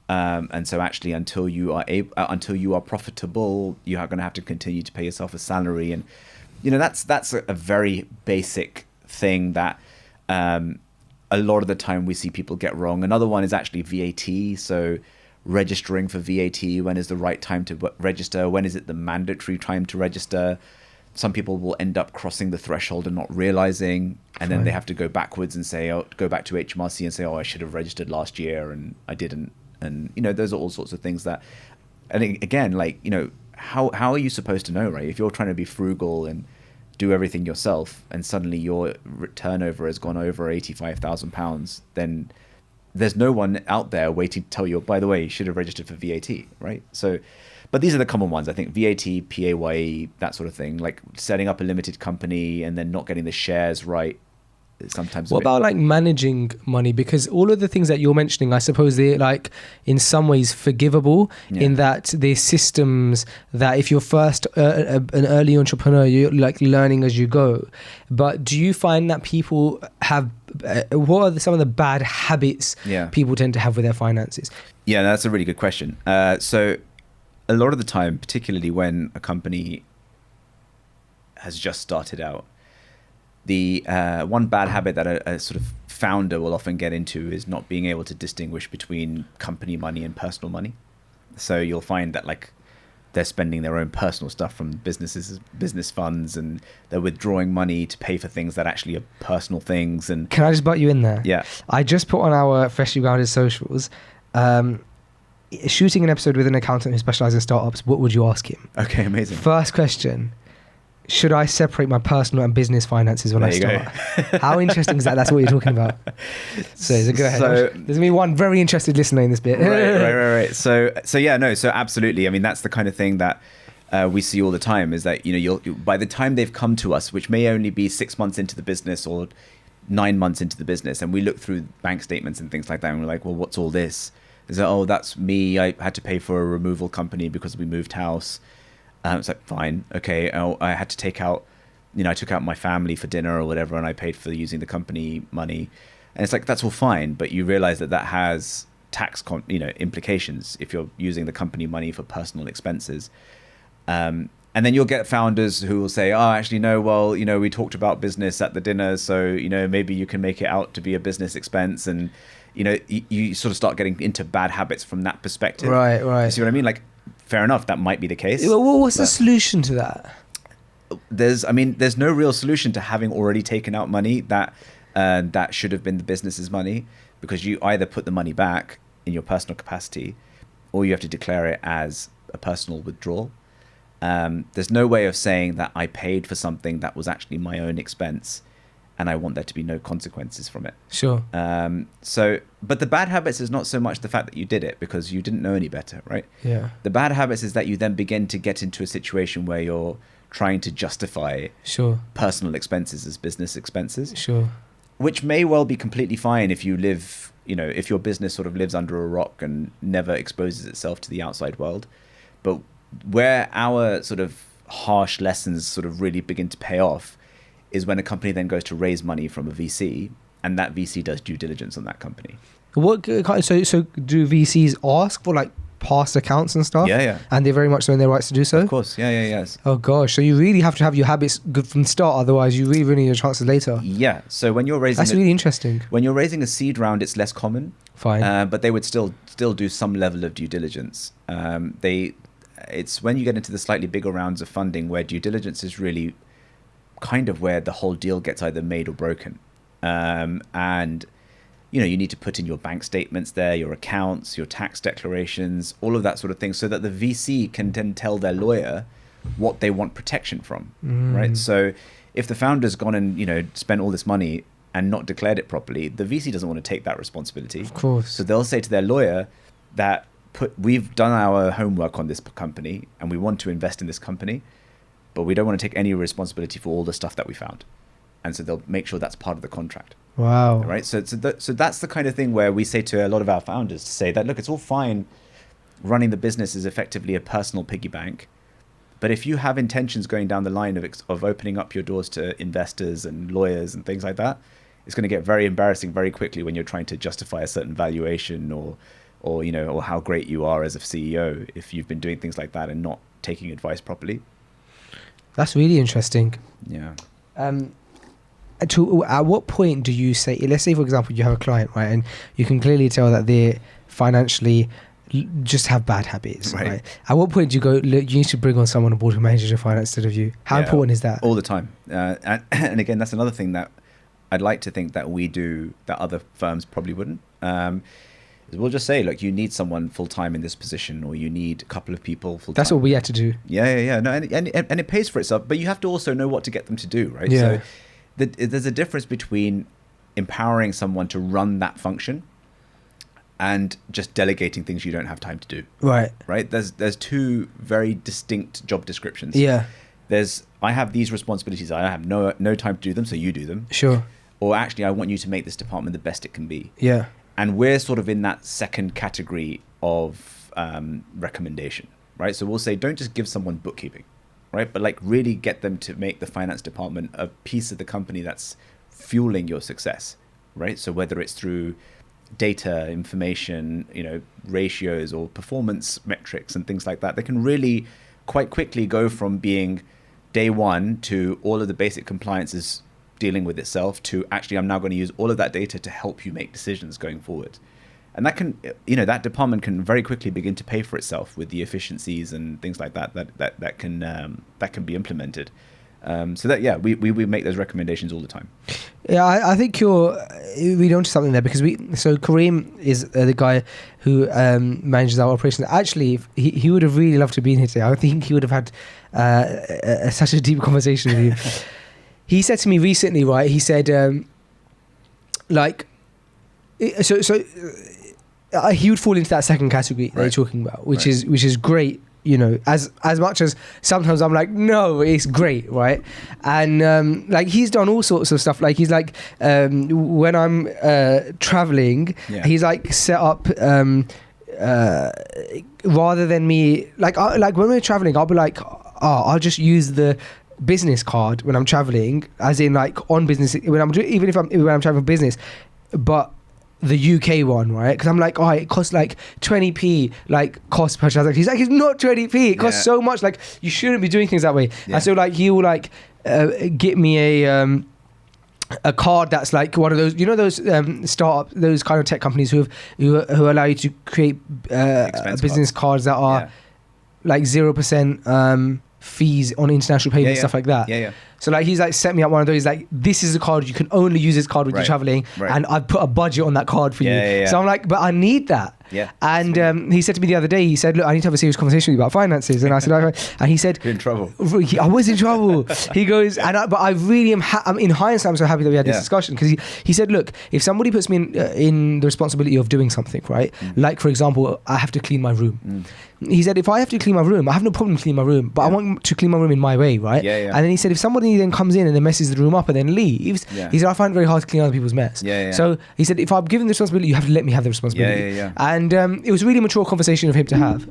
And so actually, until you are profitable, you are going to have to continue to pay yourself a salary. And that's a very basic thing that a lot of the time we see people get wrong. Another one is actually VAT. So registering for VAT, when is the right time to register? When is it the mandatory time to register? Some people will end up crossing the threshold and not realizing, and then they have to go backwards and go back to HMRC and say, I should have registered last year and I didn't. And, those are all sorts of things that, and again, how are you supposed to know, right? If you're trying to be frugal and do everything yourself and suddenly your turnover has gone over £85,000, then there's no one out there waiting to tell you, by the way, you should have registered for VAT, right? So but these are the common ones. I think VAT, PAYE, that sort of thing, like setting up a limited company and then not getting the shares right. Sometimes. What about like managing money? Because all of the things that you're mentioning, I suppose they're like in some ways forgivable in that they're systems that if you're first an early entrepreneur, you're like learning as you go. But do you find that people have, what are some of the bad habits people tend to have with their finances? Yeah, that's a really good question. So a lot of the time, particularly when a company has just started out, the one bad habit that a sort of founder will often get into is not being able to distinguish between company money and personal money. So you'll find that like they're spending their own personal stuff from business funds, and they're withdrawing money to pay for things that actually are personal things. And can I just butt you in there? Yeah. I just put on our Freshly Grounded socials, shooting an episode with an accountant who specializes in startups. What would you ask him? Okay, amazing. First question. Should I separate my personal and business finances when I start? How interesting is that? That's what you're talking about. So go ahead. There's going to be one very interested listener in this bit. Right. So absolutely. I mean, that's the kind of thing that we see all the time is that, you'll by the time they've come to us, which may only be 6 months into the business or 9 months into the business, and we look through bank statements and things like that, and we're like, well, what's all this? Is that, oh, that's me. I had to pay for a removal company because we moved house. It's like, fine, okay. I had to take out, I took out my family for dinner or whatever, and I paid for using the company money. And it's like, that's all fine, but you realize that has tax, implications if you're using the company money for personal expenses. And then you'll get founders who will say, oh, actually, no, well, we talked about business at the dinner, so, maybe you can make it out to be a business expense. And, you sort of start getting into bad habits from that perspective. Right. You see what I mean? Like, fair enough, that might be the case. Well, what's the solution to that? There's no real solution to having already taken out money that should have been the business's money, because you either put the money back in your personal capacity, or you have to declare it as a personal withdrawal. There's no way of saying that I paid for something that was actually my own expense, and I want there to be no consequences from it. Sure. But the bad habits is not so much the fact that you did it because you didn't know any better, right? Yeah. The bad habits is that you then begin to get into a situation where you're trying to justify personal expenses as business expenses. Sure. Which may well be completely fine if you live, if your business sort of lives under a rock and never exposes itself to the outside world. But where our sort of harsh lessons sort of really begin to pay off is when a company then goes to raise money from a VC, and that VC does due diligence on that company. So do VCs ask for like past accounts and stuff? Yeah. And they're very much in their rights to do so? Of course, yes. Oh gosh, so you really have to have your habits good from the start, otherwise you really ruin your chances later. Yeah, so when you're raising... That's really interesting. When you're raising a seed round, it's less common. Fine. But they would still do some level of due diligence. It's when you get into the slightly bigger rounds of funding where due diligence is really kind of where the whole deal gets either made or broken. And you need to put in your bank statements there, your accounts, your tax declarations, all of that sort of thing, so that the VC can then tell their lawyer what they want protection from, right? So if the founder's gone and spent all this money and not declared it properly, the VC doesn't want to take that responsibility. Of course. So they'll say to their lawyer that we've done our homework on this company and we want to invest in this company, but we don't want to take any responsibility for all the stuff that we found. And so they'll make sure that's part of the contract. Wow. Right. So that's the kind of thing where we say to a lot of our founders to say that, look, it's all fine. Running the business is effectively a personal piggy bank. But if you have intentions going down the line of opening up your doors to investors and lawyers and things like that, it's going to get very embarrassing very quickly when you're trying to justify a certain valuation or how great you are as a CEO if you've been doing things like that and not taking advice properly. That's really interesting. Yeah. At what point do you say, let's say for example you have a client, right, and you can clearly tell that they financially just have bad habits, right? At what point do you go, look, you need to bring on someone on board who manages your finance instead of you? How important is that? All the time. And again, that's another thing that I'd like to think that we do that other firms probably wouldn't. We'll just say, look, you need someone full-time in this position, or you need a couple of people full-time. That's what we had to do. Yeah. No, and it pays for itself, but you have to also know what to get them to do, right? Yeah. So there's a difference between empowering someone to run that function and just delegating things you don't have time to do. Right. Right? There's two very distinct job descriptions. Yeah. I have these responsibilities. I have no time to do them, so you do them. Sure. Or actually, I want you to make this department the best it can be. Yeah. And we're sort of in that second category of recommendation, right? So we'll say, don't just give someone bookkeeping, right? But like really get them to make the finance department a piece of the company that's fueling your success, right? So whether it's through data, information, ratios or performance metrics and things like that, they can really quite quickly go from being day one to all of the basic compliances dealing with itself to actually I'm now going to use all of that data to help you make decisions going forward. And that can, that department can very quickly begin to pay for itself with the efficiencies and things like that can be implemented. So that, yeah, we make those recommendations all the time. Yeah, I think you're read onto something there, because so Kareem is the guy who manages our operations. Actually, he would have really loved to be in here today. I think he would have had such a deep conversation with you. He said to me recently, right? He said, he would fall into that second category that you're talking about, which is great. As much as sometimes I'm like, no, it's great, right? And like he's done all sorts of stuff. Like he's like, when I'm traveling, he's like set up rather than me like when we're traveling, I'll be like, I'll just use the business card when I'm traveling, as in like on business when I'm traveling business, but the UK one, right? Because I'm like, it costs like 20p like cost per transaction. He's like, it's not 20p, it costs so much, like you shouldn't be doing things that way. And so like he will like get me a card that's like one of those, those startup, those kind of tech companies who allow you to create business cards that are like 0% fees on international payments, stuff like that. So like he's like set me up one of those, like this is a card, you can only use this card when you're traveling, and I put a budget on that card for you. So I'm like, but I need that. And he said to me the other day, he said, look, I need to have a serious conversation with you about finances. And I said, and he said, you're in trouble. I was in trouble. He goes, but I really I'm in hindsight, I'm so happy that we had this discussion, because he said, look, if somebody puts me in the responsibility of doing something, right? Like for example, I have to clean my room. He said, if I have to clean my room, I have no problem cleaning my room, but I want to clean my room in my way, right? And then he said, if somebody then comes in and then messes the room up and then leaves, he said, I find it very hard to clean other people's mess. So he said, if I'm given the responsibility, you have to let me have the responsibility. And it was a really mature conversation of him to have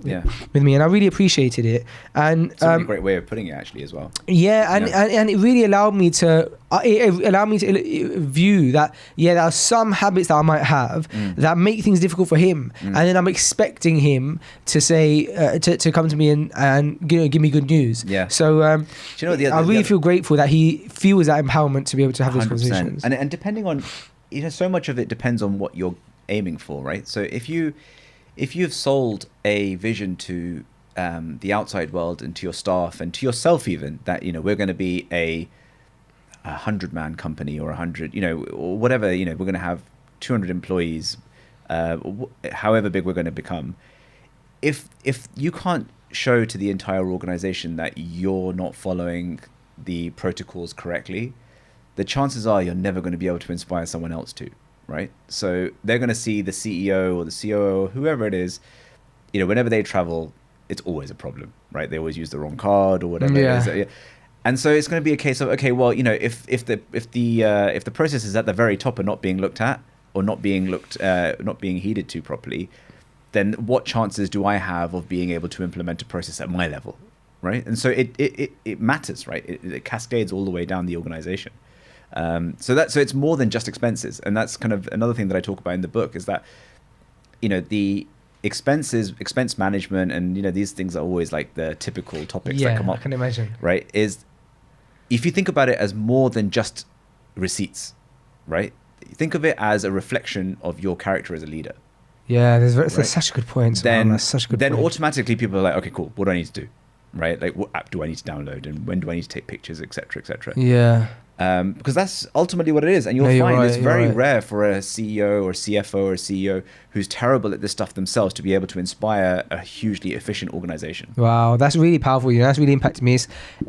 with me, and I really appreciated it. And it's a really great way of putting it actually as well. And it really allowed me to view that there are some habits that I might have that make things difficult for him, and then I'm expecting him to say to come to me and give me good news. So I really feel grateful that he feels that empowerment to be able to have those conversations. And depending on, so much of it depends on what you're aiming for, right? So if you've sold a vision to the outside world and to your staff and to yourself even, that we're going to be a 100-man company or 100, or whatever, we're going to have 200 employees, however big we're going to become. If you can't show to the entire organization that you're not following the protocols correctly, the chances are you're never going to be able to inspire someone else to, right? So they're going to see the CEO or the COO or whoever it is, whenever they travel, it's always a problem, right? They always use the wrong card or whatever it is. And so it's going to be a case of, okay, well, if the processes at the very top are not being looked at or not being heeded to properly, then what chances do I have of being able to implement a process at my level, right? And so it matters, right? It cascades all the way down the organization. So it's more than just expenses, and that's kind of another thing that I talk about in the book, is that the expense management, and these things are always like the typical topics that come up. I can imagine. Right? Is if you think about it as more than just receipts, right? Think of it as a reflection of your character as a leader. Yeah, that's such a good point. That's such a good point. Then automatically people are like, okay, cool. What do I need to do? Right? Like, what app do I need to download, and when do I need to take pictures, etc., etc. Yeah. Because that's ultimately what it is, and you'll find it's very rare for a CEO or CFO or CEO who's terrible at this stuff themselves to be able to inspire a hugely efficient organization. Wow, that's really powerful. That's really impacted me.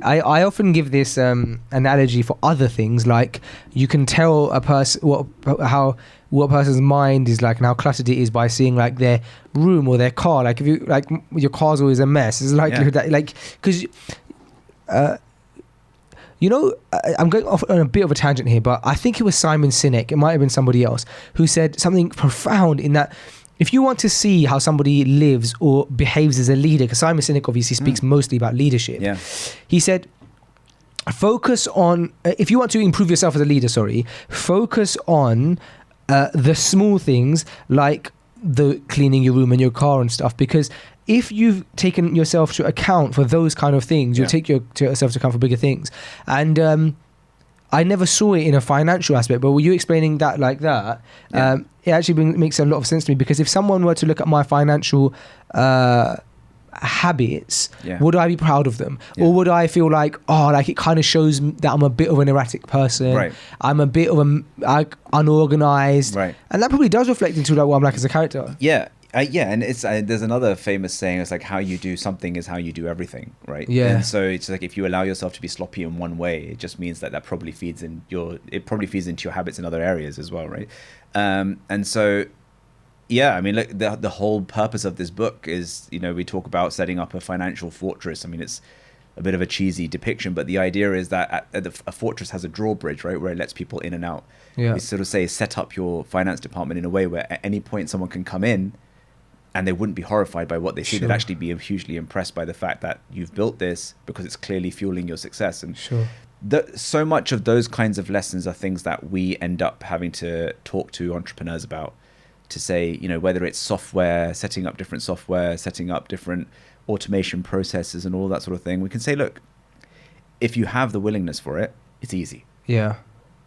I often give this analogy for other things, like you can tell a person what a person's mind is like and how cluttered it is by seeing like their room or their car. Like if you like your car's always a mess, it's likely that like because you know, I'm going off on a bit of a tangent here, but I think it was Simon Sinek, it might have been somebody else, who said something profound in that if you want to see how somebody lives or behaves as a leader, because Simon Sinek obviously speaks mostly about leadership, he said, focus on, if you want to improve yourself as a leader, focus on the small things like the cleaning your room and your car and stuff, because if you've taken yourself to account for those kind of things, you'll take yourself to account for bigger things. And I never saw it in a financial aspect, but were you explaining that like that? It actually makes a lot of sense to me, because if someone were to look at my financial habits, would I be proud of them? Or would I feel like, oh, like it kind of shows that I'm a bit of an erratic person, I'm a bit of unorganized, and that probably does reflect into like what I'm like as a character. And it's there's another famous saying, it's like how you do something is how you do everything, right? And so it's like if you allow yourself to be sloppy in one way, it just means that probably feeds into your habits in other areas as well, right? And so I mean, look, the whole purpose of this book is, you know, we talk about setting up a financial fortress. I mean, it's a bit of a cheesy depiction, but the idea is that a fortress has a drawbridge, right, where it lets people in and out. We sort of say set up your finance department in a way where at any point someone can come in and they wouldn't be horrified by what they see. They'd actually be hugely impressed by the fact that you've built this because it's clearly fueling your success. And so much of those kinds of lessons are things that we end up having to talk to entrepreneurs about, to say, you know, whether it's software, setting up different software, setting up different automation processes and all that sort of thing. We can say, look, if you have the willingness for it, it's easy.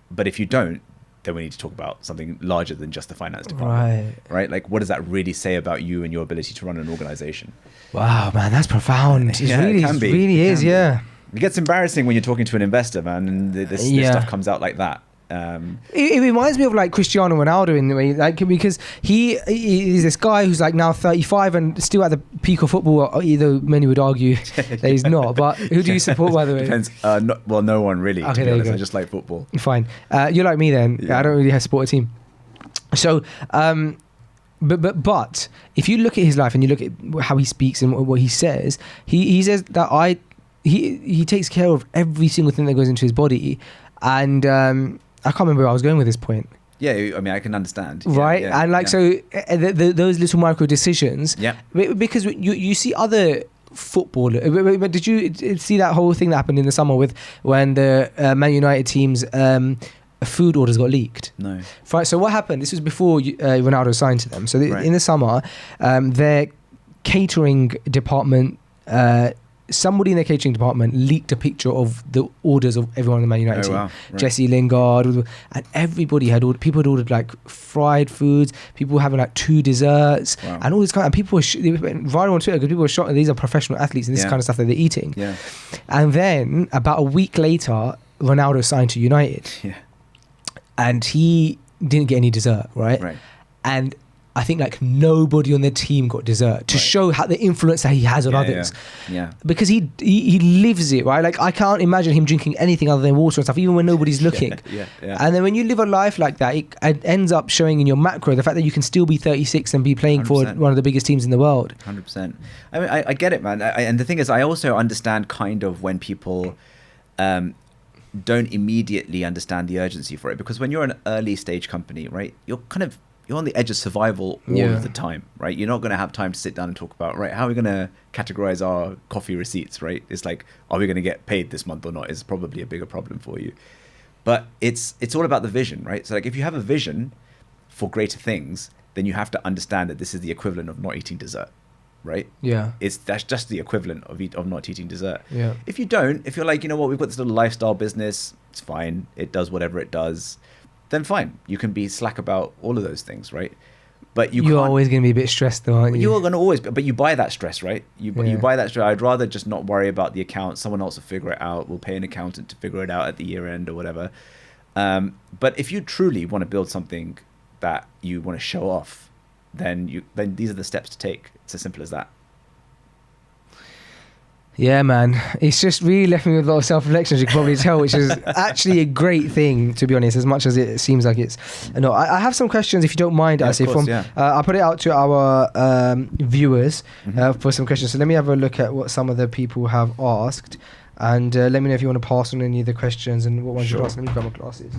But if you don't, then we need to talk about something larger than just the finance department, right? Like, what does that really say about you and your ability to run an organization? Wow, man, that's profound. It really is. It gets embarrassing when you're talking to an investor, man, and this stuff comes out like that. It reminds me of like Cristiano Ronaldo in the way, like, because he is this guy who's like now 35 and still at the peak of football, though many would argue that he's not. But who do you support, by the way? Depends. No one really. Okay, to be honest. I just like football. Fine. You're like me then. I don't really have support a team. So, but if you look at his life and you look at how he speaks and what he says, he says that he takes care of every single thing that goes into his body, and I can't remember where I was going with this point. I mean, I can understand. So those little micro decisions. Because you see other footballers. But did you see that whole thing that happened in the summer when the Man United team's food orders got leaked? No. Right. So what happened? This was before Ronaldo signed to them. So in the summer, their catering department. Somebody in the catering department leaked a picture of the orders of everyone in the Man United team. Wow. Jesse Lingard, and everybody people had ordered like fried foods, people were having like 2 desserts, and all this kind of, and people were they went viral on Twitter because people were shocked that these are professional athletes and this kind of stuff that they're eating. And then about a week later, Ronaldo signed to United. And he didn't get any dessert, right? And I think like nobody on the team got dessert to show how the influence that he has on others. Because he lives it, right? Like I can't imagine him drinking anything other than water and stuff, even when nobody's looking. And then when you live a life like that, it ends up showing in your macro the fact that you can still be 36 and be playing 100%. For one of the biggest teams in the world. 100%. I mean, I get it, man. And the thing is, I also understand kind of when people don't immediately understand the urgency for it, because when you're an early stage company, right, you're on the edge of survival all of the time, right? You're not going to have time to sit down and talk about, right, how are we going to categorize our coffee receipts, right? It's like, are we going to get paid this month or not? Is probably a bigger problem for you. But it's all about the vision, right? So like if you have a vision for greater things, then you have to understand that this is the equivalent of not eating dessert, right? That's just the equivalent of not eating dessert. If you don't, if you're like, you know what, we've got this little lifestyle business, it's fine, it does whatever it does, then fine, you can be slack about all of those things, right? But you're always going to be a bit stressed though, aren't you? You're going to always, but you buy that stress, right? You buy that stress. I'd rather just not worry about the account. Someone else will figure it out. We'll pay an accountant to figure it out at the year end or whatever. But if you truly want to build something that you want to show off, then these are the steps to take. It's as simple as that. Yeah, man. It's just really left me with a lot of self-reflection, as you can probably tell, which is actually a great thing, to be honest, as much as it seems like it's... No, I have some questions, if you don't mind, Yeah, Asif. of course, I'll put it out to our viewers for some questions. So let me have a look at what some of the people have asked, and let me know if you want to pass on any of the questions and what ones you've asked. Let me grab my glasses.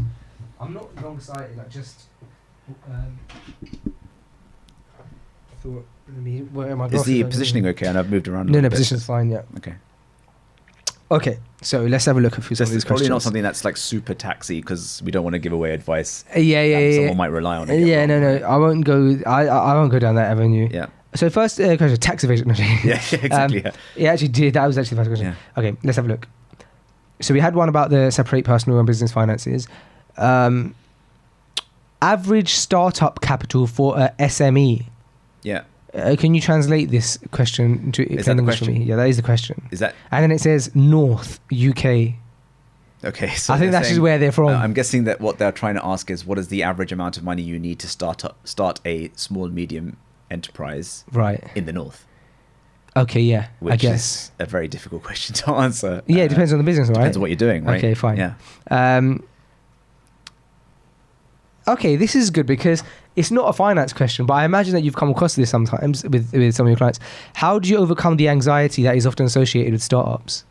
I'm not long-sighted, like just... thought... Where are my Is glasses? the positioning okay? And I've moved around. a No, little no, bit. position's fine, yeah. Okay. Okay, so let's have a look at some This of is these probably questions. not something that's like super taxi because we don't want to give away advice. Yeah. Someone might rely on it. Yeah, no, I won't go. I won't go down that avenue. Yeah. So first question, tax evasion. No, Yeah, exactly. Yeah, actually did. That was actually the first question. Yeah. Okay, let's have a look. So we had one about the separate personal and business finances. Average startup capital for a SME. Yeah. Can you translate this question into Is that the English for question? me? Yeah, that is the question. Is that And then it says North UK. okay? So I think they're that's just saying- where they're from. I'm guessing that what they're trying to ask is what is the average amount of money you need to start a small medium enterprise Right. in the north, Okay. Yeah. which I guess. is a very difficult question to answer. Yeah, it depends on the business, right? Depends on what you're doing, right? Okay, fine. Yeah. Okay, this is good because it's not a finance question, but I imagine that you've come across this sometimes with some of your clients. How do you overcome the anxiety that is often associated with startups?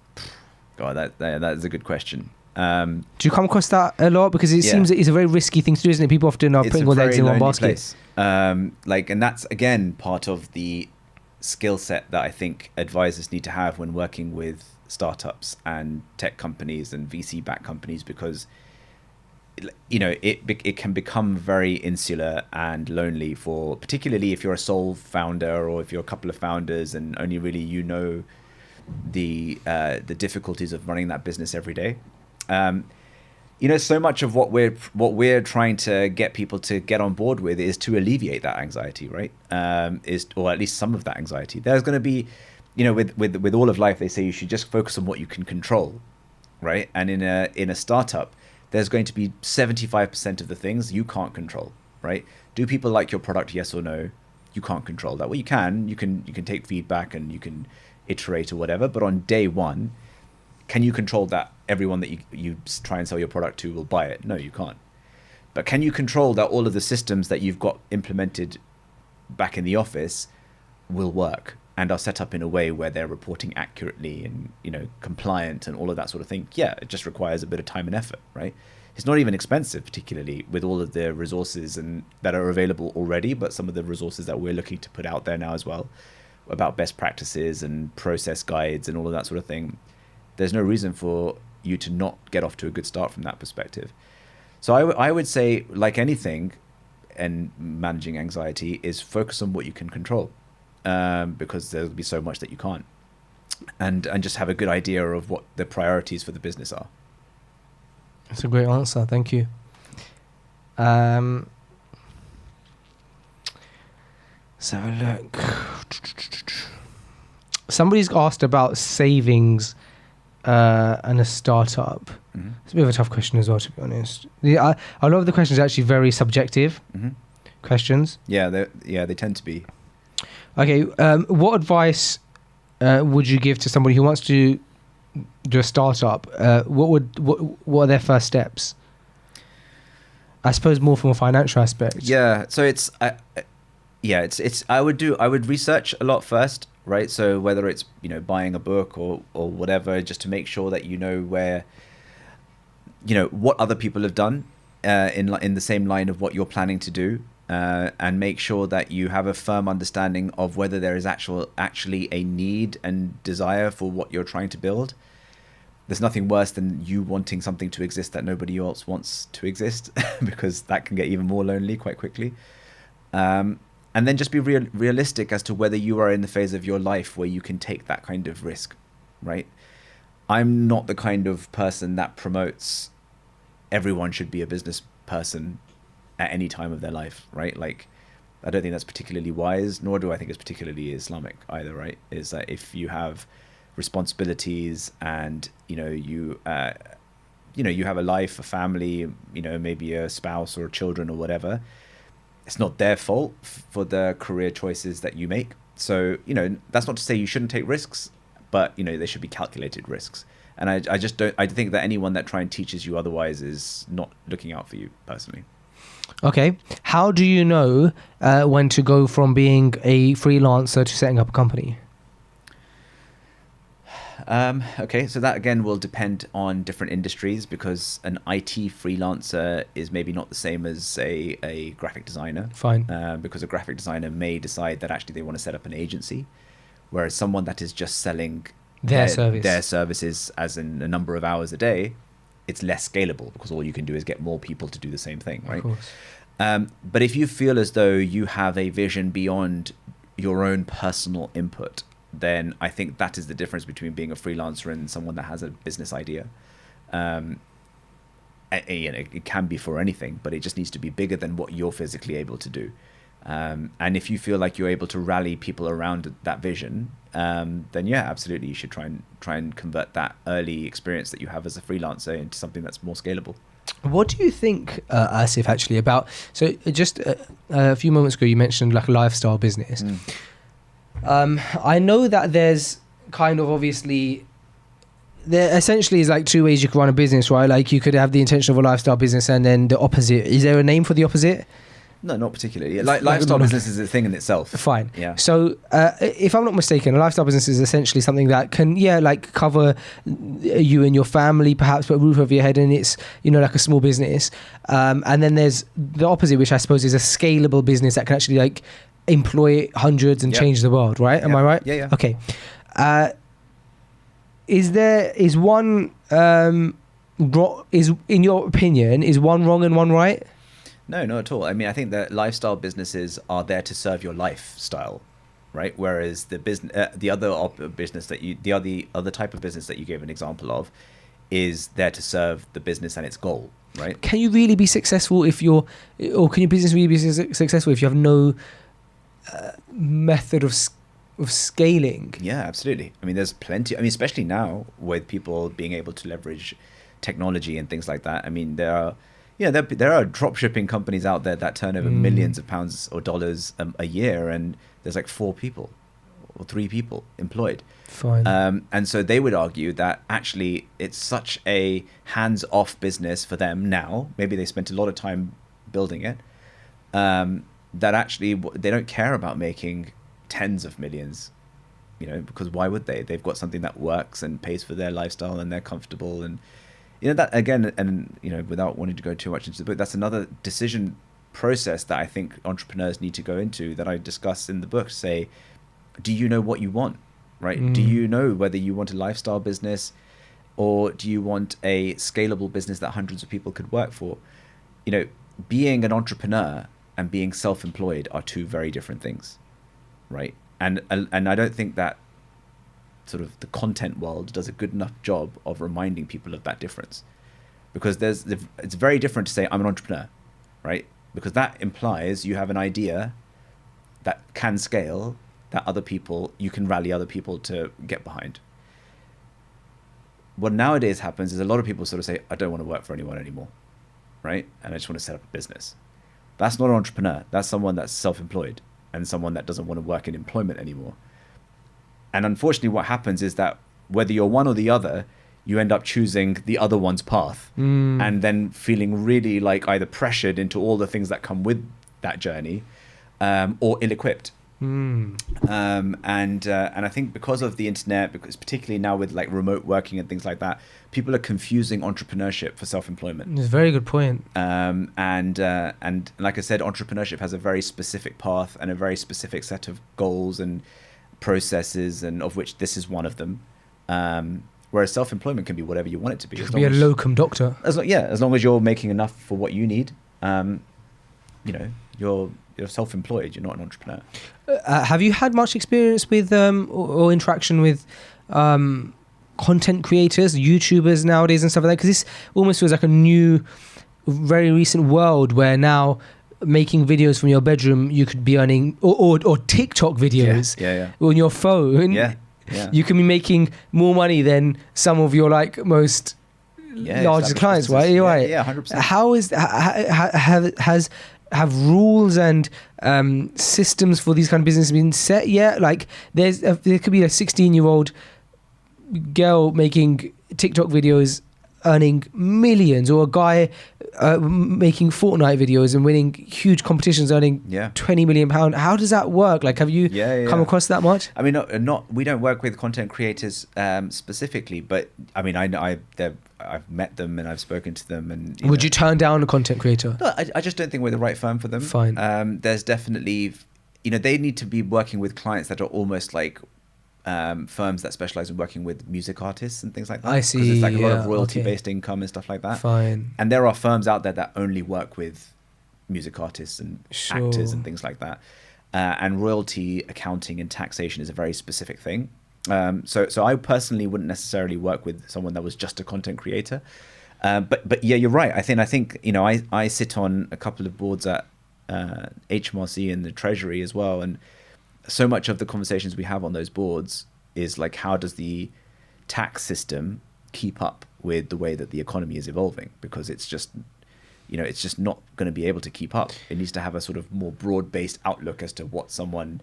God, that is a good question. Do you come across that a lot? Because it Yeah. seems that it's a very risky thing to do, isn't it? People often are It's putting a all their very eggs in one lonely basket. place. And that's again part of the skill set that I think advisors need to have when working with startups and tech companies and VC-backed companies, because it can become very insular and lonely for, particularly if you're a sole founder or if you're a couple of founders and only really the difficulties of running that business every day. So much of what we're trying to get people to get on board with is to alleviate that anxiety, right? Or at least some of that anxiety. There's going to be, with all of life, they say you should just focus on what you can control, right? And in a startup, there's going to be 75% of the things you can't control, right? Do people like your product? Yes or no? You can't control that. Well, you can take feedback and you can iterate or whatever. But on day one, can you control that everyone that you try and sell your product to will buy it? No, you can't. But can you control that all of the systems that you've got implemented back in the office will work and are set up in a way where they're reporting accurately and compliant and all of that sort of thing? Yeah, it just requires a bit of time and effort, right? It's not even expensive, particularly with all of the resources and that are available already, but some of the resources that we're looking to put out there now as well about best practices and process guides and all of that sort of thing. There's no reason for you to not get off to a good start from that perspective. So I would say, like anything, and managing anxiety is focus on what you can control, because there'll be so much that you can't, and just have a good idea of what the priorities for the business are. That's a great answer. Thank you. Let's have a look. Somebody's asked about savings and a startup. Mm-hmm. It's a bit of a tough question as well, to be honest. A lot of the questions are actually very subjective questions. Yeah, they tend to be. Okay, what advice would you give to somebody who wants to do a startup? What are their first steps? I suppose more from a financial aspect. Yeah, so I would research a lot first, right? So whether it's buying a book or whatever, just to make sure that where what other people have done in the same line of what you're planning to do, and make sure that you have a firm understanding of whether there is actually a need and desire for what you're trying to build. There's nothing worse than you wanting something to exist that nobody else wants to exist, because that can get even more lonely quite quickly. And then just be realistic as to whether you are in the phase of your life where you can take that kind of risk, right? I'm not the kind of person that promotes everyone should be a business person at any time of their life, right? Like, I don't think that's particularly wise, nor do I think it's particularly Islamic either, right? Is that if you have responsibilities and you have a life, a family, maybe a spouse or children or whatever, it's not their fault for the career choices that you make. So that's not to say you shouldn't take risks, but they should be calculated risks. And I just don't. I think that anyone that try and teaches you otherwise is not looking out for you personally. Okay. How do you know when to go from being a freelancer to setting up a company? Okay, so that again will depend on different industries, because an IT freelancer is maybe not the same as a graphic designer. Fine. Because a graphic designer may decide that actually they want to set up an agency, whereas someone that is just selling Their services as in a number of hours a day, it's less scalable, because all you can do is get more people to do the same thing, right? Of course. But if you feel as though you have a vision beyond your own personal input, then I think that is the difference between being a freelancer and someone that has a business idea. It can be for anything, but it just needs to be bigger than what you're physically able to do. And if you feel like you're able to rally people around that vision, then yeah, absolutely, you should try and convert that early experience that you have as a freelancer into something that's more scalable. What do you think, Asif, actually, about... So just a few moments ago, you mentioned like a lifestyle business. I know that there's kind of obviously... There essentially is like two ways you can run a business, right? Like you could have the intention of a lifestyle business and then the opposite. Is there a name for the opposite? No, not particularly. Lifestyle business is a thing in itself. Fine. Yeah. So, if I'm not mistaken, a lifestyle business is essentially something that can, like cover you and your family, perhaps put a roof over your head, and it's, like a small business. And then there's the opposite, which I suppose is a scalable business that can actually like employ hundreds and change the world, right? Am I right? Yeah. Okay. Is one in your opinion, is one wrong and one right? No, not at all. I mean, I think that lifestyle businesses are there to serve your lifestyle, right? Whereas the business, the other type of business that you gave an example of, is there to serve the business and its goal, right? Can you really be successful can your business really be successful if you have no method of scaling? Yeah, absolutely. I mean, there's plenty. I mean, especially now with people being able to leverage technology and things like that. I mean, there are drop shipping companies out there that turn over millions of pounds or dollars a year, and there's like 4 people or 3 people employed. Fine. And so they would argue that actually it's such a hands-off business for them now. Maybe they spent a lot of time building it, that actually they don't care about making tens of millions, because why would they? They've got something that works and pays for their lifestyle, and they're comfortable. And that again, and without wanting to go too much into the book, that's another decision process that I think entrepreneurs need to go into, that I discuss in the book. Say, do you know what you want, right? Do you know whether you want a lifestyle business, or do you want a scalable business that hundreds of people could work for? Being an entrepreneur and being self-employed are two very different things, right? And I don't think that sort of the content world does a good enough job of reminding people of that difference, because it's very different to say I'm an entrepreneur, right? Because that implies you have an idea that can scale, that you can rally other people to get behind. What nowadays happens is a lot of people sort of say, I don't want to work for anyone anymore, right? And I just want to set up a business. That's not an entrepreneur. That's someone that's self-employed and someone that doesn't want to work in employment anymore. And unfortunately, what happens is that whether you're one or the other, you end up choosing the other one's path, and then feeling really like either pressured into all the things that come with that journey, or ill-equipped. And I think because of the internet, because particularly now with like remote working and things like that, people are confusing entrepreneurship for self-employment. It's a very good point. And like I said, entrepreneurship has a very specific path and a very specific set of goals and processes, and of which this is one of them. Whereas self-employment can be whatever you want it to be. You could be a locum doctor. As long as you're making enough for what you need, you're self-employed. You're not an entrepreneur. Have you had much experience with or interaction with content creators, YouTubers nowadays and stuff like that? Because this almost feels like a new, very recent world where now making videos from your bedroom, you could be earning, or TikTok videos on your phone. You can be making more money than some of your like most largest clients, right? You're right. 100%. How is have rules and systems for these kind of businesses been set yet? Like there could be a 16-year-old girl making TikTok videos earning millions, or a guy making Fortnite videos and winning huge competitions earning Yeah. £20 million. How does that work? Like, have you come across that much? I mean, not we don't work with content creators specifically, but I mean, I've met them and I've spoken to them. And Would you turn down a content creator? No, I just don't think we're the right firm for them. Fine. There's definitely, they need to be working with clients that are almost like firms that specialize in working with music artists and things like that. I see. 'Cause it's like a lot yeah, of royalty-based income and stuff like that. Fine. And there are firms out there that only work with music artists and actors and things like that. And royalty accounting and taxation is a very specific thing. So I personally wouldn't necessarily work with someone that was just a content creator. But yeah, you're right. I think I sit on a couple of boards at HMRC and the Treasury as well, and so much of the conversations we have on those boards is like, how does the tax system keep up with the way that the economy is evolving? Because it's just not going to be able to keep up. It needs to have a sort of more broad-based outlook as to what someone,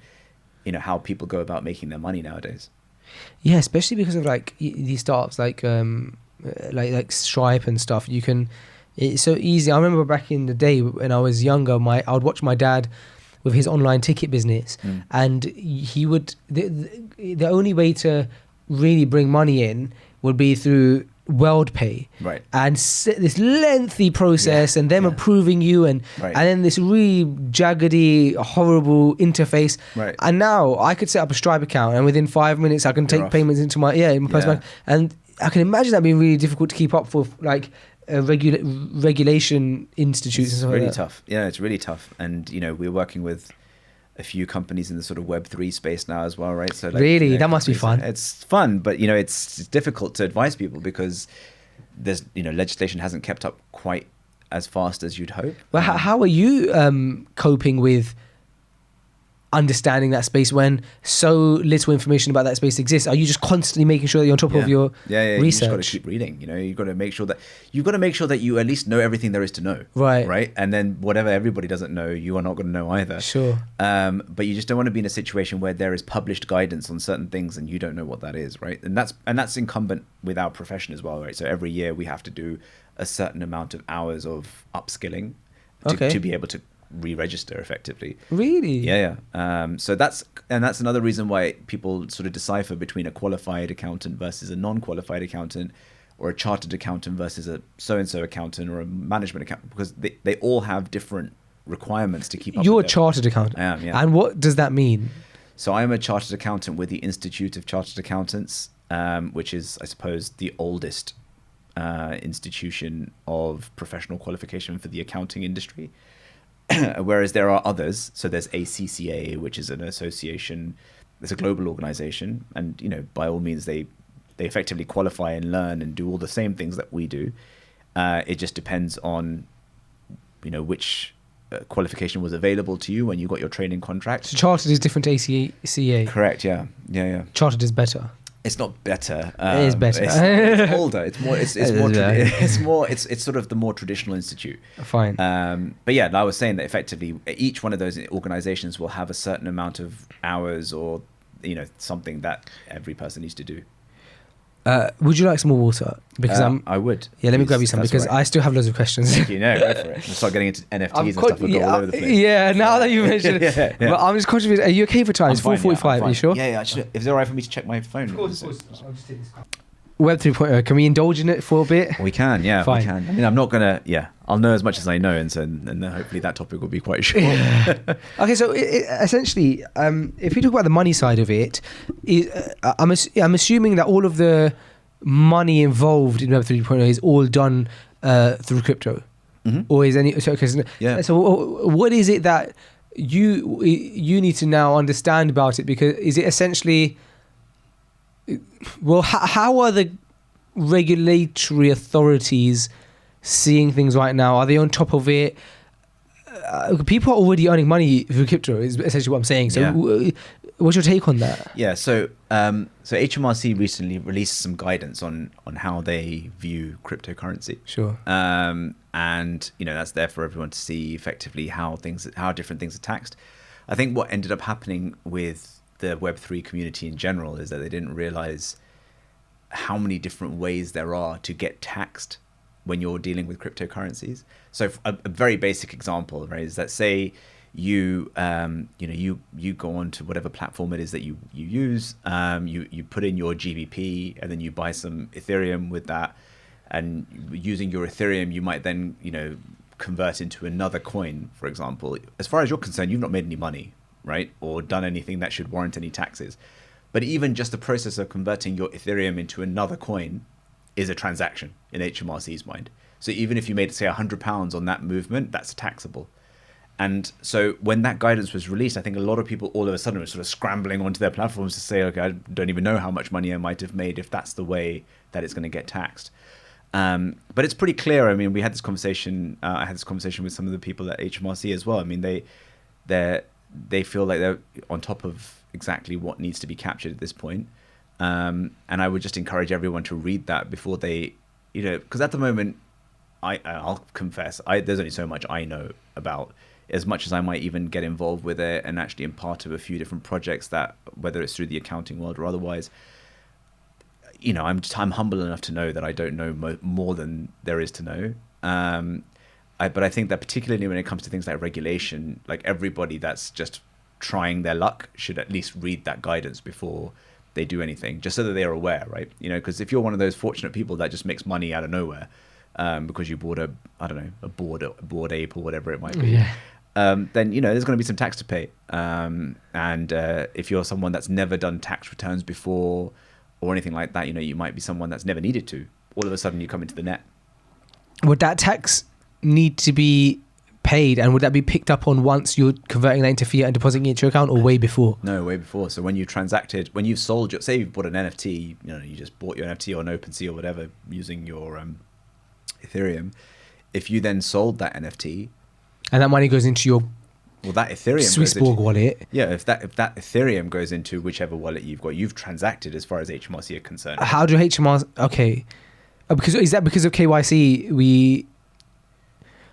how people go about making their money nowadays. Yeah, especially because of like these startups like Stripe and stuff. It's so easy. I remember back in the day when I was younger, I would watch my dad with his online ticket business, and he would the only way to really bring money in would be through WorldPay, Right. And this lengthy process, and them approving you, and then this really jaggedy, horrible interface. Right. And now I could set up a Stripe account, and within 5 minutes I can take payments into my personal bank. And I can imagine that being really difficult to keep up for like regulation institutes and stuff really like that. tough. Yeah, it's really tough. And we're working with a few companies in the sort of Web3 space now as well, right? So like, really, that must be fun. It's fun, but it's difficult to advise people because there's legislation hasn't kept up quite as fast as you'd hope. Well, how are you coping with understanding that space when so little information about that space exists? Are you just constantly making sure that you're on top of your research? You just got to keep reading. You've got to make sure that you at least know everything there is to know. Right. And then whatever everybody doesn't know, you are not going to know either. Sure. But you just don't want to be in a situation where there is published guidance on certain things and you don't know what that is, right? And that's incumbent with our profession as well, right? So every year we have to do a certain amount of hours of upskilling to be able to re-register effectively. Really? Yeah. So that's another reason why people sort of decipher between a qualified accountant versus a non-qualified accountant, or a chartered accountant versus a so-and-so accountant, or a management accountant, because they all have different requirements to keep up. You're a chartered accountant. I am, yeah. And what does that mean? So I'm a chartered accountant with the Institute of Chartered Accountants, which is, I suppose, the oldest institution of professional qualification for the accounting industry. Whereas there are others. So there's ACCA, which is an association. It's a global organization, and by all means they effectively qualify and learn and do all the same things that we do. It just depends on which qualification was available to you when you got your training contract. So chartered is different to ACCA. Correct. Yeah. Chartered is better. It's not better. It is better. It's older. It's more. It's sort of the more traditional institute. Fine. But yeah, I was saying that effectively each one of those organizations will have a certain amount of hours, or something that every person needs to do. Would you like some more water? Because I would. Yeah, let me grab you some, because I still have loads of questions. Go for it. We'll start getting into NFTs and stuff. We'll go all over the place. Yeah, now that you mentioned it. Yeah. But I'm just conscious. Are you okay for time? It's 4:45. Are you sure? Yeah. Actually, is it alright for me to check my phone? Of course. I'll just take this. Web 3.0. Can we indulge in it for a bit? We can. Yeah, Fine. we can. I mean, I'm not gonna. Yeah, I'll know as much as I know, and then hopefully that topic will be quite short. Okay, so essentially, if we talk about the money side of it, I'm assuming that all of the money involved in Web 3.0 is all done through crypto, or is any? So what is it that you need to now understand about it? Because is it essentially? Well, how are the regulatory authorities seeing things right now? Are they on top of it? People are already earning money through crypto, is essentially what I'm saying. So what's your take on that? Yeah, so HMRC recently released some guidance on how they view cryptocurrency. Sure. And that's there for everyone to see effectively how different things are taxed. I think what ended up happening with the Web3 community in general is that they didn't realize how many different ways there are to get taxed when you're dealing with cryptocurrencies. So a very basic example, right, is that say you you go on to whatever platform it is that you use, you put in your GBP and then you buy some Ethereum with that, and using your Ethereum you might then convert into another coin, for example. As far as you're concerned, you've not made any money, right, or done anything that should warrant any taxes. But even just the process of converting your Ethereum into another coin is a transaction in HMRC's mind. So even if you made, say, £100 on that movement, that's taxable. And so when that guidance was released, I think a lot of people all of a sudden were sort of scrambling onto their platforms to say, okay, I don't even know how much money I might have made if that's the way that it's going to get taxed. But it's pretty clear. I mean, we had this conversation. I had this conversation with some of the people at HMRC as well. I mean, they feel like they're on top of exactly what needs to be captured at this point. And I would just encourage everyone to read that before they, because at the moment, I'll confess, there's only so much I know about, as much as I might even get involved with it and actually am part of a few different projects that, whether it's through the accounting world or otherwise, I'm humble enough to know that I don't know more than there is to know. But I think that particularly when it comes to things like regulation, like everybody that's just trying their luck should at least read that guidance before they do anything, just so that they are aware, right? Because if you're one of those fortunate people that just makes money out of nowhere because you bought a bored ape or whatever it might be, then there's going to be some tax to pay. And if you're someone that's never done tax returns before or anything like that, you might be someone that's never needed to. All of a sudden, you come into the net. Would that tax need to be paid, and would that be picked up on once you're converting that into fiat and depositing it into your account, or way before? No, way before. So when you've sold say you've bought an NFT, you just bought your NFT on OpenSea or whatever using your Ethereum. If you then sold that NFT, and that money goes into your that Ethereum Swissborg wallet. Yeah, if that Ethereum goes into whichever wallet you've transacted as far as HMRC are concerned. How do HMRC? Okay, because of KYC?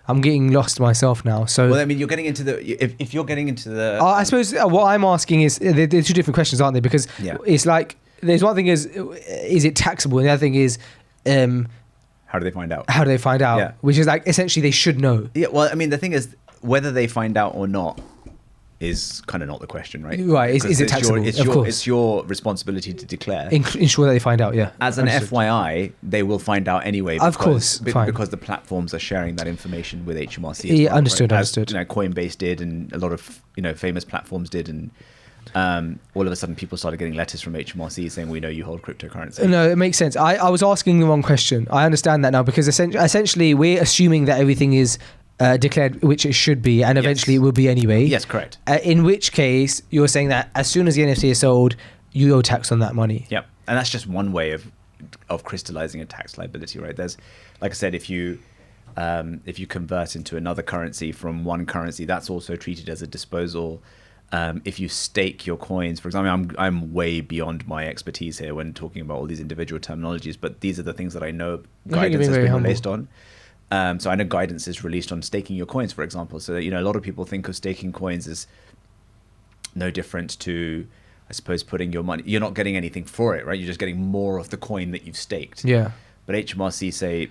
I'm getting lost myself now. So, well, I mean, you're getting into if you're getting into the. I suppose what I'm asking is they're two different questions, aren't they? Because it's like there's one thing is it taxable, and the other thing is how do they find out? Yeah. Which is like essentially they should know. Yeah. Well, I mean, the thing is whether they find out or not is kind of not the question, right? Right. Is it taxable? Of course. It's your responsibility to declare. Ensure that they find out, yeah. As an FYI, they will find out anyway. Of course. Because the platforms are sharing that information with HMRC as yeah, well, understood. Right? Understood. Coinbase did, and a lot of famous platforms did, and all of a sudden people started getting letters from HMRC saying, we know you hold cryptocurrency. No, it makes sense. I was asking the wrong question. I understand that now, because essentially we're assuming that everything is declared, which it should be, and eventually it will be anyway. Yes, correct. In which case, you're saying that as soon as the NFT is sold, you owe tax on that money. Yep, and that's just one way of crystallizing a tax liability, right? There's, like I said, if you convert into another currency from one currency, that's also treated as a disposal. If you stake your coins, for example, I'm way beyond my expertise here when talking about all these individual terminologies, but these are the things that I know guidance has been released on. So I know guidance is released on staking your coins, for example. So, a lot of people think of staking coins as no different to, I suppose, putting your money. You're not getting anything for it, right? You're just getting more of the coin that you've staked. Yeah. But HMRC say,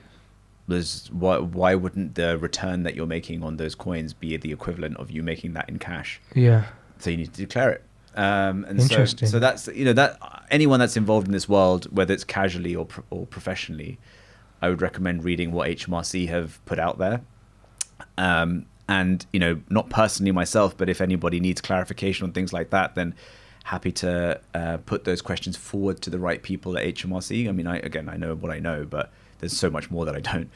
why wouldn't the return that you're making on those coins be the equivalent of you making that in cash? Yeah. So you need to declare it. And Interesting. so that's, that anyone that's involved in this world, whether it's casually or professionally, I would recommend reading what HMRC have put out there. And, not personally myself, but if anybody needs clarification on things like that, then happy to put those questions forward to the right people at HMRC. I mean, I know what I know, but there's so much more that I don't.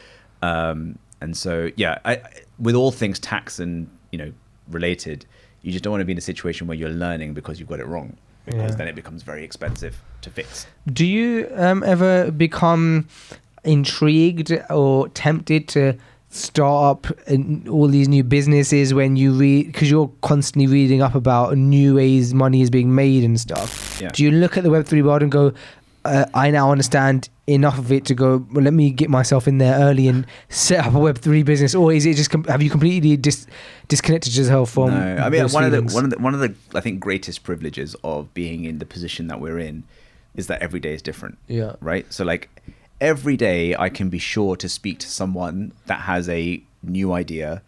And so, with all things tax and, related, you just don't want to be in a situation where you're learning because you've got it wrong, because then it becomes very expensive to fix. Do you ever become intrigued or tempted to start up all these new businesses when you read, because you're constantly reading up about new ways money is being made and stuff? Do you look at the Web3 world and go, I now understand enough of it to go, well, let me get myself in there early and set up a Web3 business? Or is it just have you completely disconnected yourself from? No, I mean, one of the I think greatest privileges of being in the position that we're in is that every day is different. Yeah. Right. So like every day I can be sure to speak to someone that has a new idea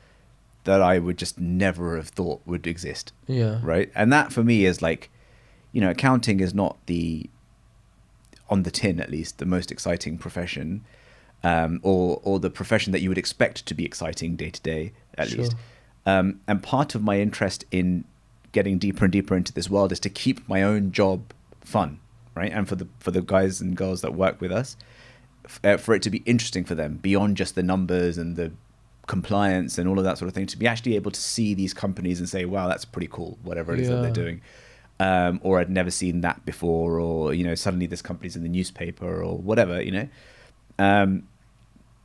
that I would just never have thought would exist. Yeah. Right. And that for me is like, you know, accounting is not on the tin, at least, the most exciting profession, or the profession that you would expect to be exciting day to day, at least. And part of my interest in getting deeper and deeper into this world is to keep my own job fun, right? And for the guys and girls that work with us, for it to be interesting for them beyond just the numbers and the compliance and all of that sort of thing, to be actually able to see these companies and say, wow, that's pretty cool, whatever it is that they're doing. Or I'd never seen that before, or, you know, suddenly this company's in the newspaper or whatever, you know.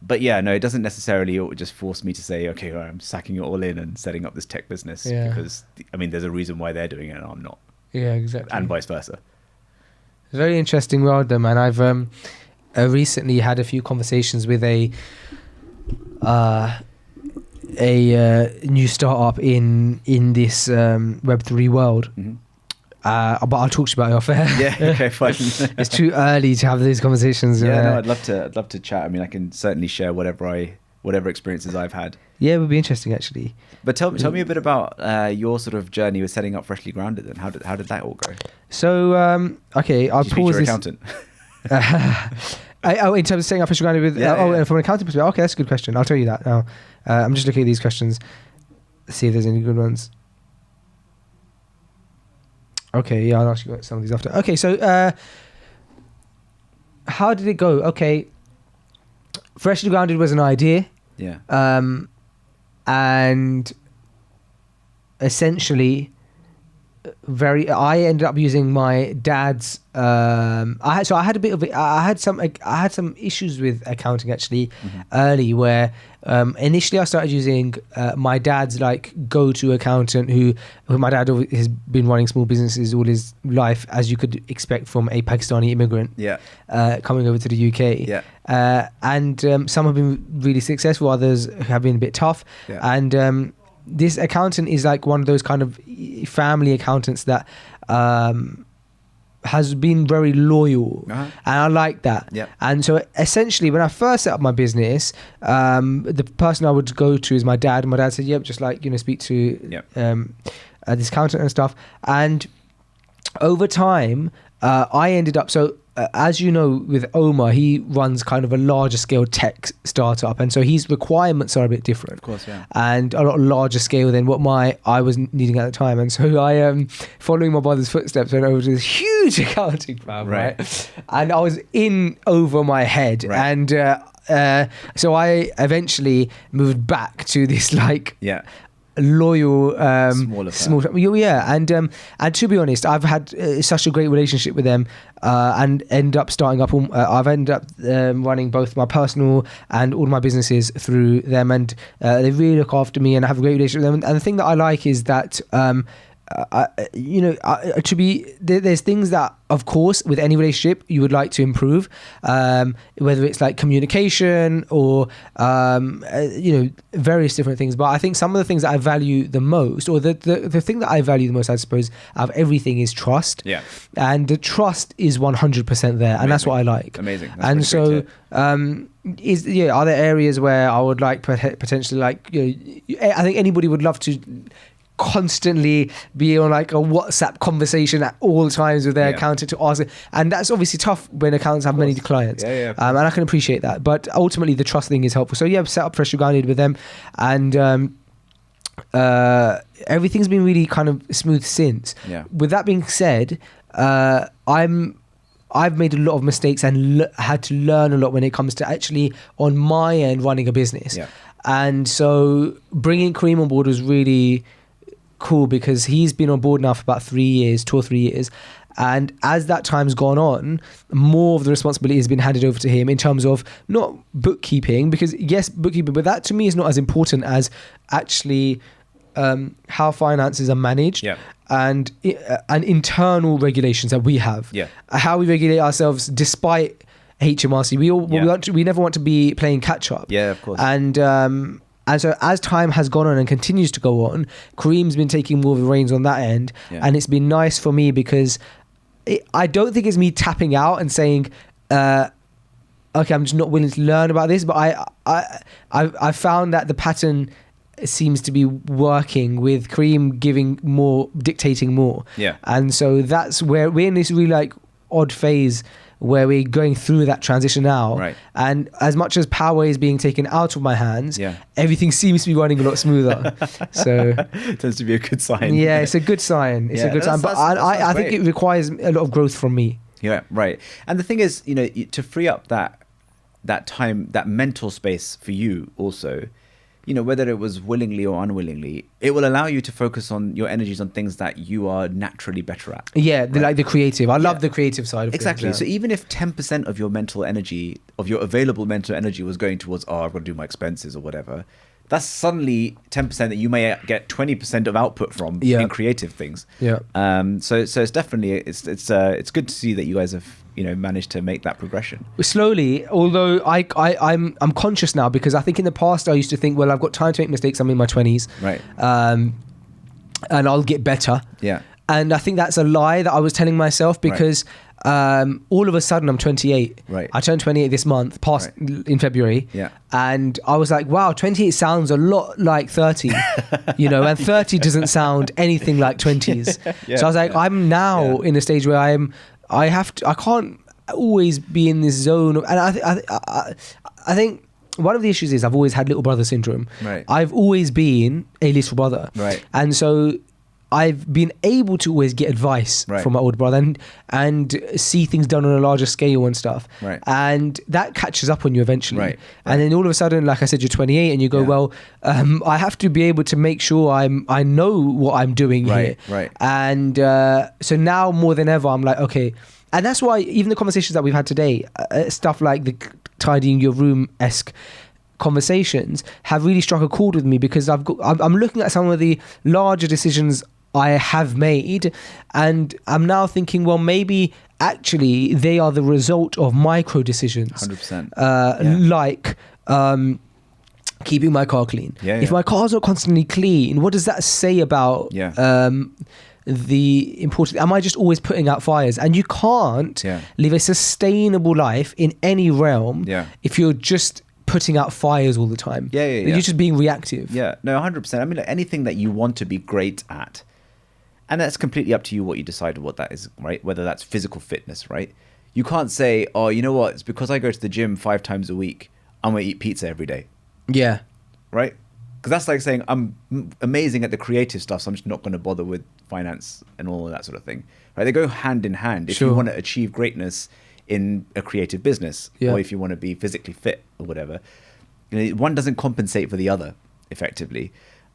But yeah, no, it doesn't necessarily just force me to say, okay, well, I'm sacking it all in and setting up this tech business, because I mean, there's a reason why they're doing it and I'm not. Yeah, exactly. And vice versa. It's a very interesting world though, man. I've recently had a few conversations with a new startup in this Web3 world. Mm-hmm. But I'll talk to you about it off air. Yeah, okay, fine. It's too early to have these conversations. Yeah, no, I'd love to chat. I mean, I can certainly share whatever experiences I've had. Yeah, it would be interesting actually. But tell me a bit about your sort of journey with setting up Freshly Grounded, and how did that all go? So okay, I'll Did you pause speak to your this. accountant? In terms of setting up Freshly Grounded with from an accounting perspective. Okay, that's a good question. I'll tell you that now. I'm just looking at these questions, see if there's any good ones. Okay, yeah, I'll ask you some of these after. Okay, so how did it go? Okay, Freshly Grounded was an idea. Yeah. And essentially, I ended up using my dad's. I had some issues with accounting actually early, where initially I started using my dad's like go-to accountant, who my dad has been running small businesses all his life, as you could expect from a Pakistani immigrant. Yeah. Coming over to the UK. Yeah. And some have been really successful, others have been a bit tough. Yeah. And this accountant is like one of those kind of family accountants that has been very loyal, and I like that. Yep. And so essentially, when I first set up my business, the person I would go to is my dad. And my dad said, "Yep, just like, you know, speak to this accountant and stuff." And over time, I ended up as you know, with Omar, he runs kind of a larger scale tech startup, and so his requirements are a bit different. Of course, yeah. And a lot larger scale than what I was needing at the time. And so I, following my brother's footsteps, went over to this huge accounting firm, right? And I was in over my head. Right. And so I eventually moved back to this like... Yeah. loyal small and to be honest, I've had such a great relationship with them, and end up starting up I've ended up running both my personal and all my businesses through them, and they really look after me, and I have a great relationship with them. And the thing that I like is that there's things that, of course, with any relationship you would like to improve, whether it's like communication or various different things. But I think some of the things that I value the most, or the thing that I value the most, I suppose, out of everything, is trust. Yeah. And the trust is 100% there. And that's what I like. Amazing. That's and really so are there areas where I would like potentially, like, I think anybody would love to constantly be on like a WhatsApp conversation at all times with their accountant to ask it, and that's obviously tough when accountants have many clients. And I can appreciate that, but ultimately the trust thing is helpful. So yeah, set up Freshly Grounded with them, and everything's been really kind of smooth since. With that being said, I've made a lot of mistakes and had to learn a lot when it comes to actually on my end running a business. And so bringing Kareem on board was really cool, because he's been on board now for about 2 or 3 years, and as that time's gone on, more of the responsibility has been handed over to him in terms of not bookkeeping, because yes, bookkeeping, but that to me is not as important as actually how finances are managed, and internal regulations that we have, how we regulate ourselves despite HMRC. We never want to be playing catch up. Of course. And so as time has gone on and continues to go on, Kareem's been taking more of the reins on that end. And it's been nice for me, because I don't think it's me tapping out and saying, okay, I'm just not willing to learn about this. But I found that the pattern seems to be working with Kareem dictating more. Yeah. And so that's where we're in this really like odd phase where we're going through that transition now. Right. And as much as power is being taken out of my hands, Yeah. everything seems to be running a lot smoother. So It tends to be a good sign. yeah, it's a good sign. It's Yeah, a good sign. But that's I think great. it requires a lot of growth from me. Yeah, right. And the thing is, to free up that time, that mental space for you also, whether it was willingly or unwillingly, it will allow you to focus on your energies on things that you are naturally better at. Yeah, like the creative. I love Yeah. the creative side of Exactly. things. So even if 10% of your mental energy, of your available mental energy was going towards, I've got to do my expenses or whatever, that's suddenly 10% that you may get 20% of output from in creative things. Yeah. So it's definitely, it's good to see that you guys have, managed to make that progression. Slowly, although I'm conscious now, because I think in the past I used to think, well, I've got time to make mistakes. I'm in my 20s. Right. And I'll get better. Yeah. And I think that's a lie that I was telling myself, because all of a sudden I'm 28. Right. I turned 28 this month, in February. Yeah. And I was like, wow, 28 sounds a lot like 30, and 30 doesn't sound anything like 20s. Yeah, So I was like, I'm now in a stage where I can't always be in this zone. And I think one of the issues is I've always had little brother syndrome. Right. I've always been a little brother. Right. And so I've been able to always get advice from my older brother and see things done on a larger scale and stuff. Right. And that catches up on you eventually. Right. And then all of a sudden, like I said, you're 28 and you go, well, I have to be able to make sure I know what I'm doing here. Right. And so now more than ever, I'm like, okay. And that's why even the conversations that we've had today, stuff like the tidying your room-esque conversations have really struck a chord with me, because I'm looking at some of the larger decisions I have made, and I'm now thinking, well, maybe actually they are the result of micro decisions. 100%. Like keeping my car clean. Yeah, if yeah. my car's not constantly clean, what does that say about the important? Am I just always putting out fires? And you can't live a sustainable life in any realm if you're just putting out fires all the time. You're just being reactive. Yeah, no, 100%. I mean, like, anything that you want to be great at, and that's completely up to you what you decide what that is, right? Whether that's physical fitness, right? You can't say, oh, you know what? It's because I go to the gym 5 times a week, I'm going to eat pizza every day. Yeah. Right? Because that's like saying I'm amazing at the creative stuff, so I'm just not going to bother with finance and all of that sort of thing. Right? They go hand in hand. If you want to achieve greatness in a creative business, or if you want to be physically fit or whatever, one doesn't compensate for the other effectively.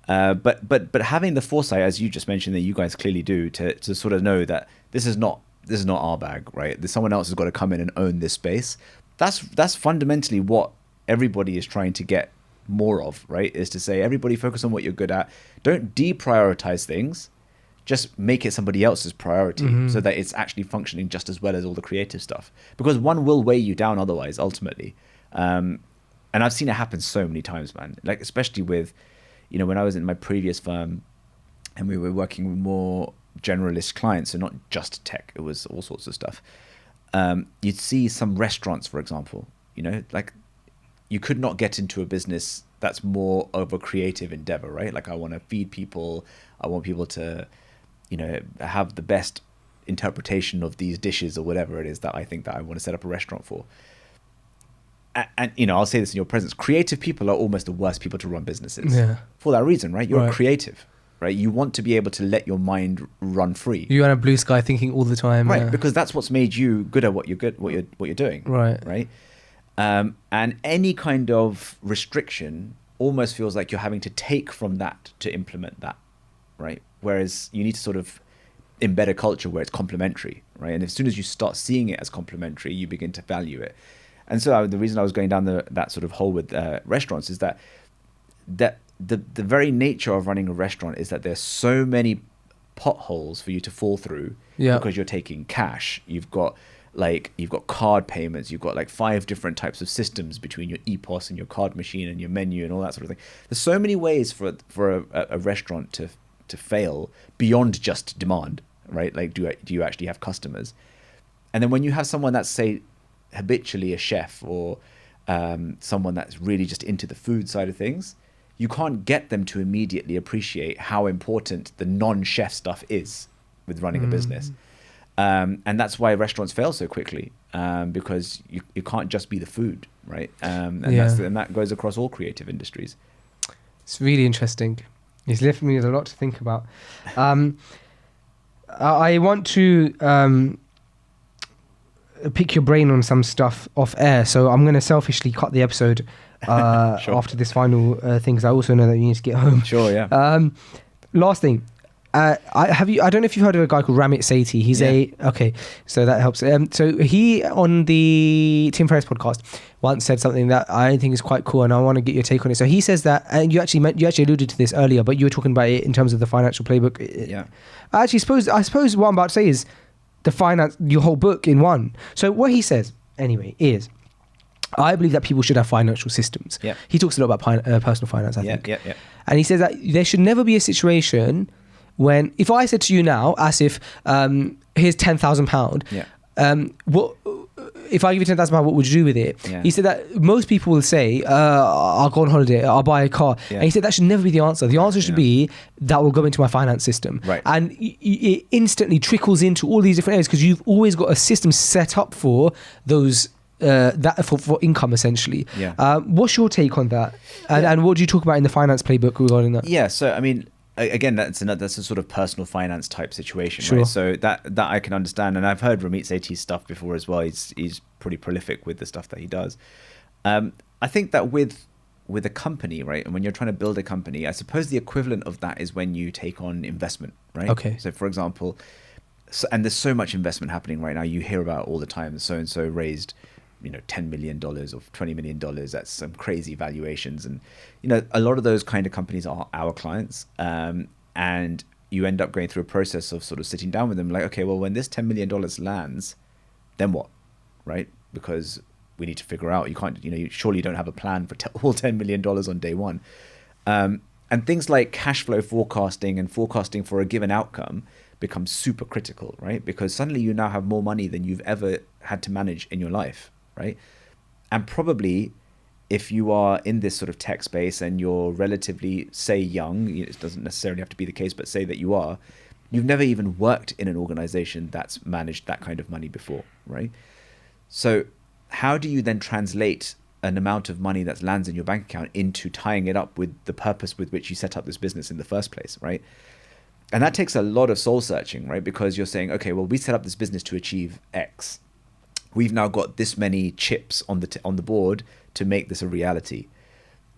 But having the foresight, as you just mentioned, that you guys clearly do, to sort of know that this is not our bag, right? There's someone else has got to come in and own this space. That's fundamentally what everybody is trying to get more of, right? Is to say, everybody focus on what you're good at. Don't deprioritize things. Just make it somebody else's priority, so that it's actually functioning just as well as all the creative stuff. Because one will weigh you down otherwise, ultimately. And I've seen it happen so many times, man. Like, especially with, when I was in my previous firm and we were working with more generalist clients, so not just tech, it was all sorts of stuff. You'd see some restaurants, for example, like, you could not get into a business that's more of a creative endeavor, right? Like, I want to feed people. I want people to, have the best interpretation of these dishes or whatever it is that I think that I want to set up a restaurant for. And I'll say this in your presence, creative people are almost the worst people to run businesses. For that reason, right? You're creative, right? You want to be able to let your mind run free. You're on a blue sky thinking all the time. Right, because that's what's made you good at what you're doing. Right. And any kind of restriction almost feels like you're having to take from that to implement that, right? Whereas you need to sort of embed a culture where it's complementary, right? And as soon as you start seeing it as complementary, you begin to value it. And so the reason I was going down that sort of hole with restaurants is that the very nature of running a restaurant is that there's so many potholes for you to fall through because you're taking cash. You've got card payments. You've got like 5 different types of systems between your EPOS and your card machine and your menu and all that sort of thing. There's so many ways for a restaurant to fail beyond just demand, right? Like, do you actually have customers? And then when you have someone that's, say, habitually a chef, or someone that's really just into the food side of things, you can't get them to immediately appreciate how important the non-chef stuff is with running a business. And that's why restaurants fail so quickly, because you can't just be the food, right? And that goes across all creative industries. It's really interesting. It's left me with a lot to think about. I want to pick your brain on some stuff off air, so I'm going to selfishly cut the episode Sure. after this final thing, because I also know that you need to get home. Sure, yeah. Last thing. I don't know if you've heard of a guy called Ramit Sethi. He's okay, so that helps. So he, on the Tim Ferriss podcast, once said something that I think is quite cool, and I want to get your take on it. So he says that, and you actually alluded to this earlier, but you were talking about it in terms of the financial playbook. Yeah. I suppose what I'm about to say is your whole book in one. So what he says anyway is, I believe that people should have financial systems. Yeah. He talks a lot about personal finance, I think. Yeah. And he says that there should never be a situation when, if I said to you now, Asif, here's £10,000. Yeah. What if I give you £10,000? What would you do with it? Yeah. He said that most people will say, "I'll go on holiday. I'll buy a car." Yeah. And he said that should never be the answer. The answer should be that will go into my finance system. Right. And it instantly trickles into all these different areas, because you've always got a system set up for those. For income, essentially. Yeah. What's your take on that? And what do you talk about in the finance playbook regarding that? Yeah. So I mean, again, that's a sort of personal finance type situation, Sure. right? So that I can understand, and I've heard Ramit Sethi's stuff before as well. He's pretty prolific with the stuff that he does. I think that with a company, right, and when you're trying to build a company, I suppose the equivalent of that is when you take on investment, right? Okay. So for example, and there's so much investment happening right now. You hear about all the time. So and so raised, $10 million or $20 million. That's some crazy valuations. And, a lot of those kind of companies are our clients. And you end up going through a process of sort of sitting down with them like, okay, well, when this $10 million lands, then what? Right? Because we need to figure out, you can't, you surely don't have a plan for all $10 million on day one. And things like cash flow forecasting and forecasting for a given outcome becomes super critical, right? Because suddenly you now have more money than you've ever had to manage in your life. Right. And probably if you are in this sort of tech space and you're relatively, say, young, it doesn't necessarily have to be the case, but say that you've never even worked in an organization that's managed that kind of money before. Right. So how do you then translate an amount of money that lands in your bank account into tying it up with the purpose with which you set up this business in the first place? Right. And that takes a lot of soul searching, right? Because you're saying, okay, well, we set up this business to achieve X. We've now got this many chips on the board to make this a reality.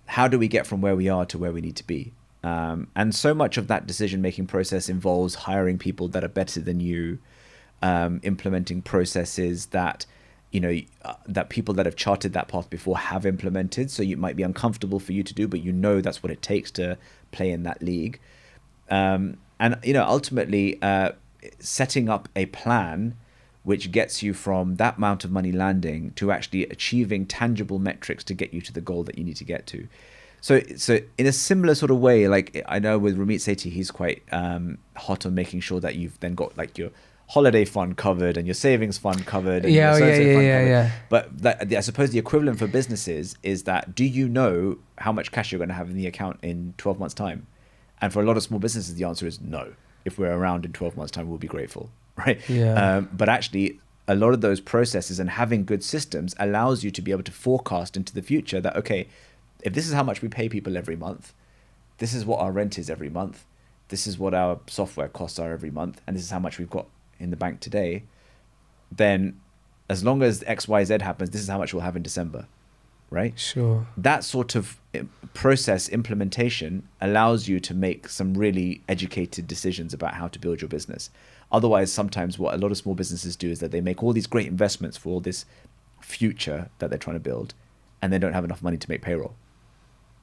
How do we get from where we are to where we need to be? And so much of that decision-making process involves hiring people that are better than you, implementing processes that, that people that have charted that path before have implemented. So it might be uncomfortable for you to do, but that's what it takes to play in that league. And ultimately, setting up a plan which gets you from that amount of money landing to actually achieving tangible metrics to get you to the goal that you need to get to. So in a similar sort of way, like I know with Ramit Sethi, he's quite hot on making sure that you've then got like your holiday fund covered and your savings fund covered. And your fund covered. But I suppose the equivalent for businesses is that, do you know how much cash you're going to have in the account in 12 months' time? And for a lot of small businesses, the answer is no. If we're around in 12 months' time, we'll be grateful. Right. Yeah. But actually, a lot of those processes and having good systems allows you to be able to forecast into the future that, okay, if this is how much we pay people every month, this is what our rent is every month, this is what our software costs are every month, and this is how much we've got in the bank today, then as long as X, Y, Z happens, this is how much we'll have in December. Right? Sure. That sort of process implementation allows you to make some really educated decisions about how to build your business. Otherwise, sometimes what a lot of small businesses do is that they make all these great investments for all this future that they're trying to build, and they don't have enough money to make payroll.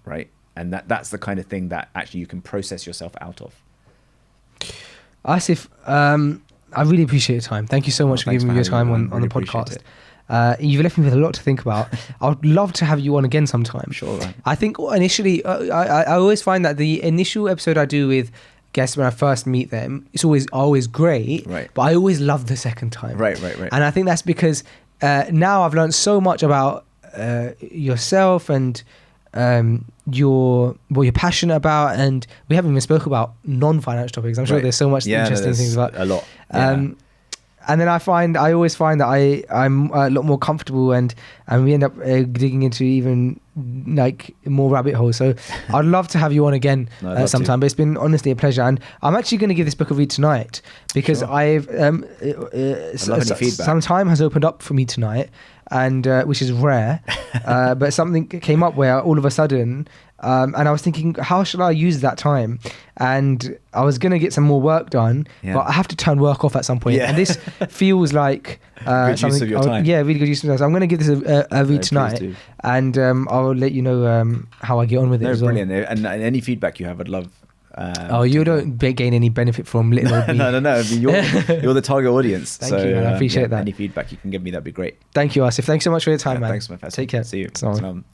Right? And that's the kind of thing that actually you can process yourself out of. Asif, I really appreciate your time. Thank you so much for giving me your time on the podcast. You've left me with a lot to think about. I would love to have you on again sometime. Sure. Right. I think initially, I always find that the initial episode I do with guests when I first meet them, it's always great. Right. But I always love the second time. Right. And I think that's because now I've learned so much about yourself and what you're passionate about, and we haven't even spoke about non-financial topics. I'm sure there's so much interesting things about a lot. Yeah. And then I always find that I'm a lot more comfortable, and we end up digging into even like more rabbit holes. So I'd love to have you on again sometime. But it's been honestly a pleasure, and I'm actually going to give this book a read tonight because I've some time has opened up for me tonight, and which is rare. But something came up where all of a sudden. And I was thinking, how should I use that time? And I was going to get some more work done, but I have to turn work off at some point. And this feels like good use of your time. Yeah, really good use of time. So I'm going to give this a read tonight, and I'll let you know how I get on with it as well. Brilliant. And any feedback you have, I'd love. You don't gain any benefit from little old me. No. I mean, you're the target audience. Thank you, man. I appreciate that. Any feedback you can give me, that'd be great. Thank you, Asif. Thanks so much for your time, man. Thanks, my friend. Take care. See you. Salam.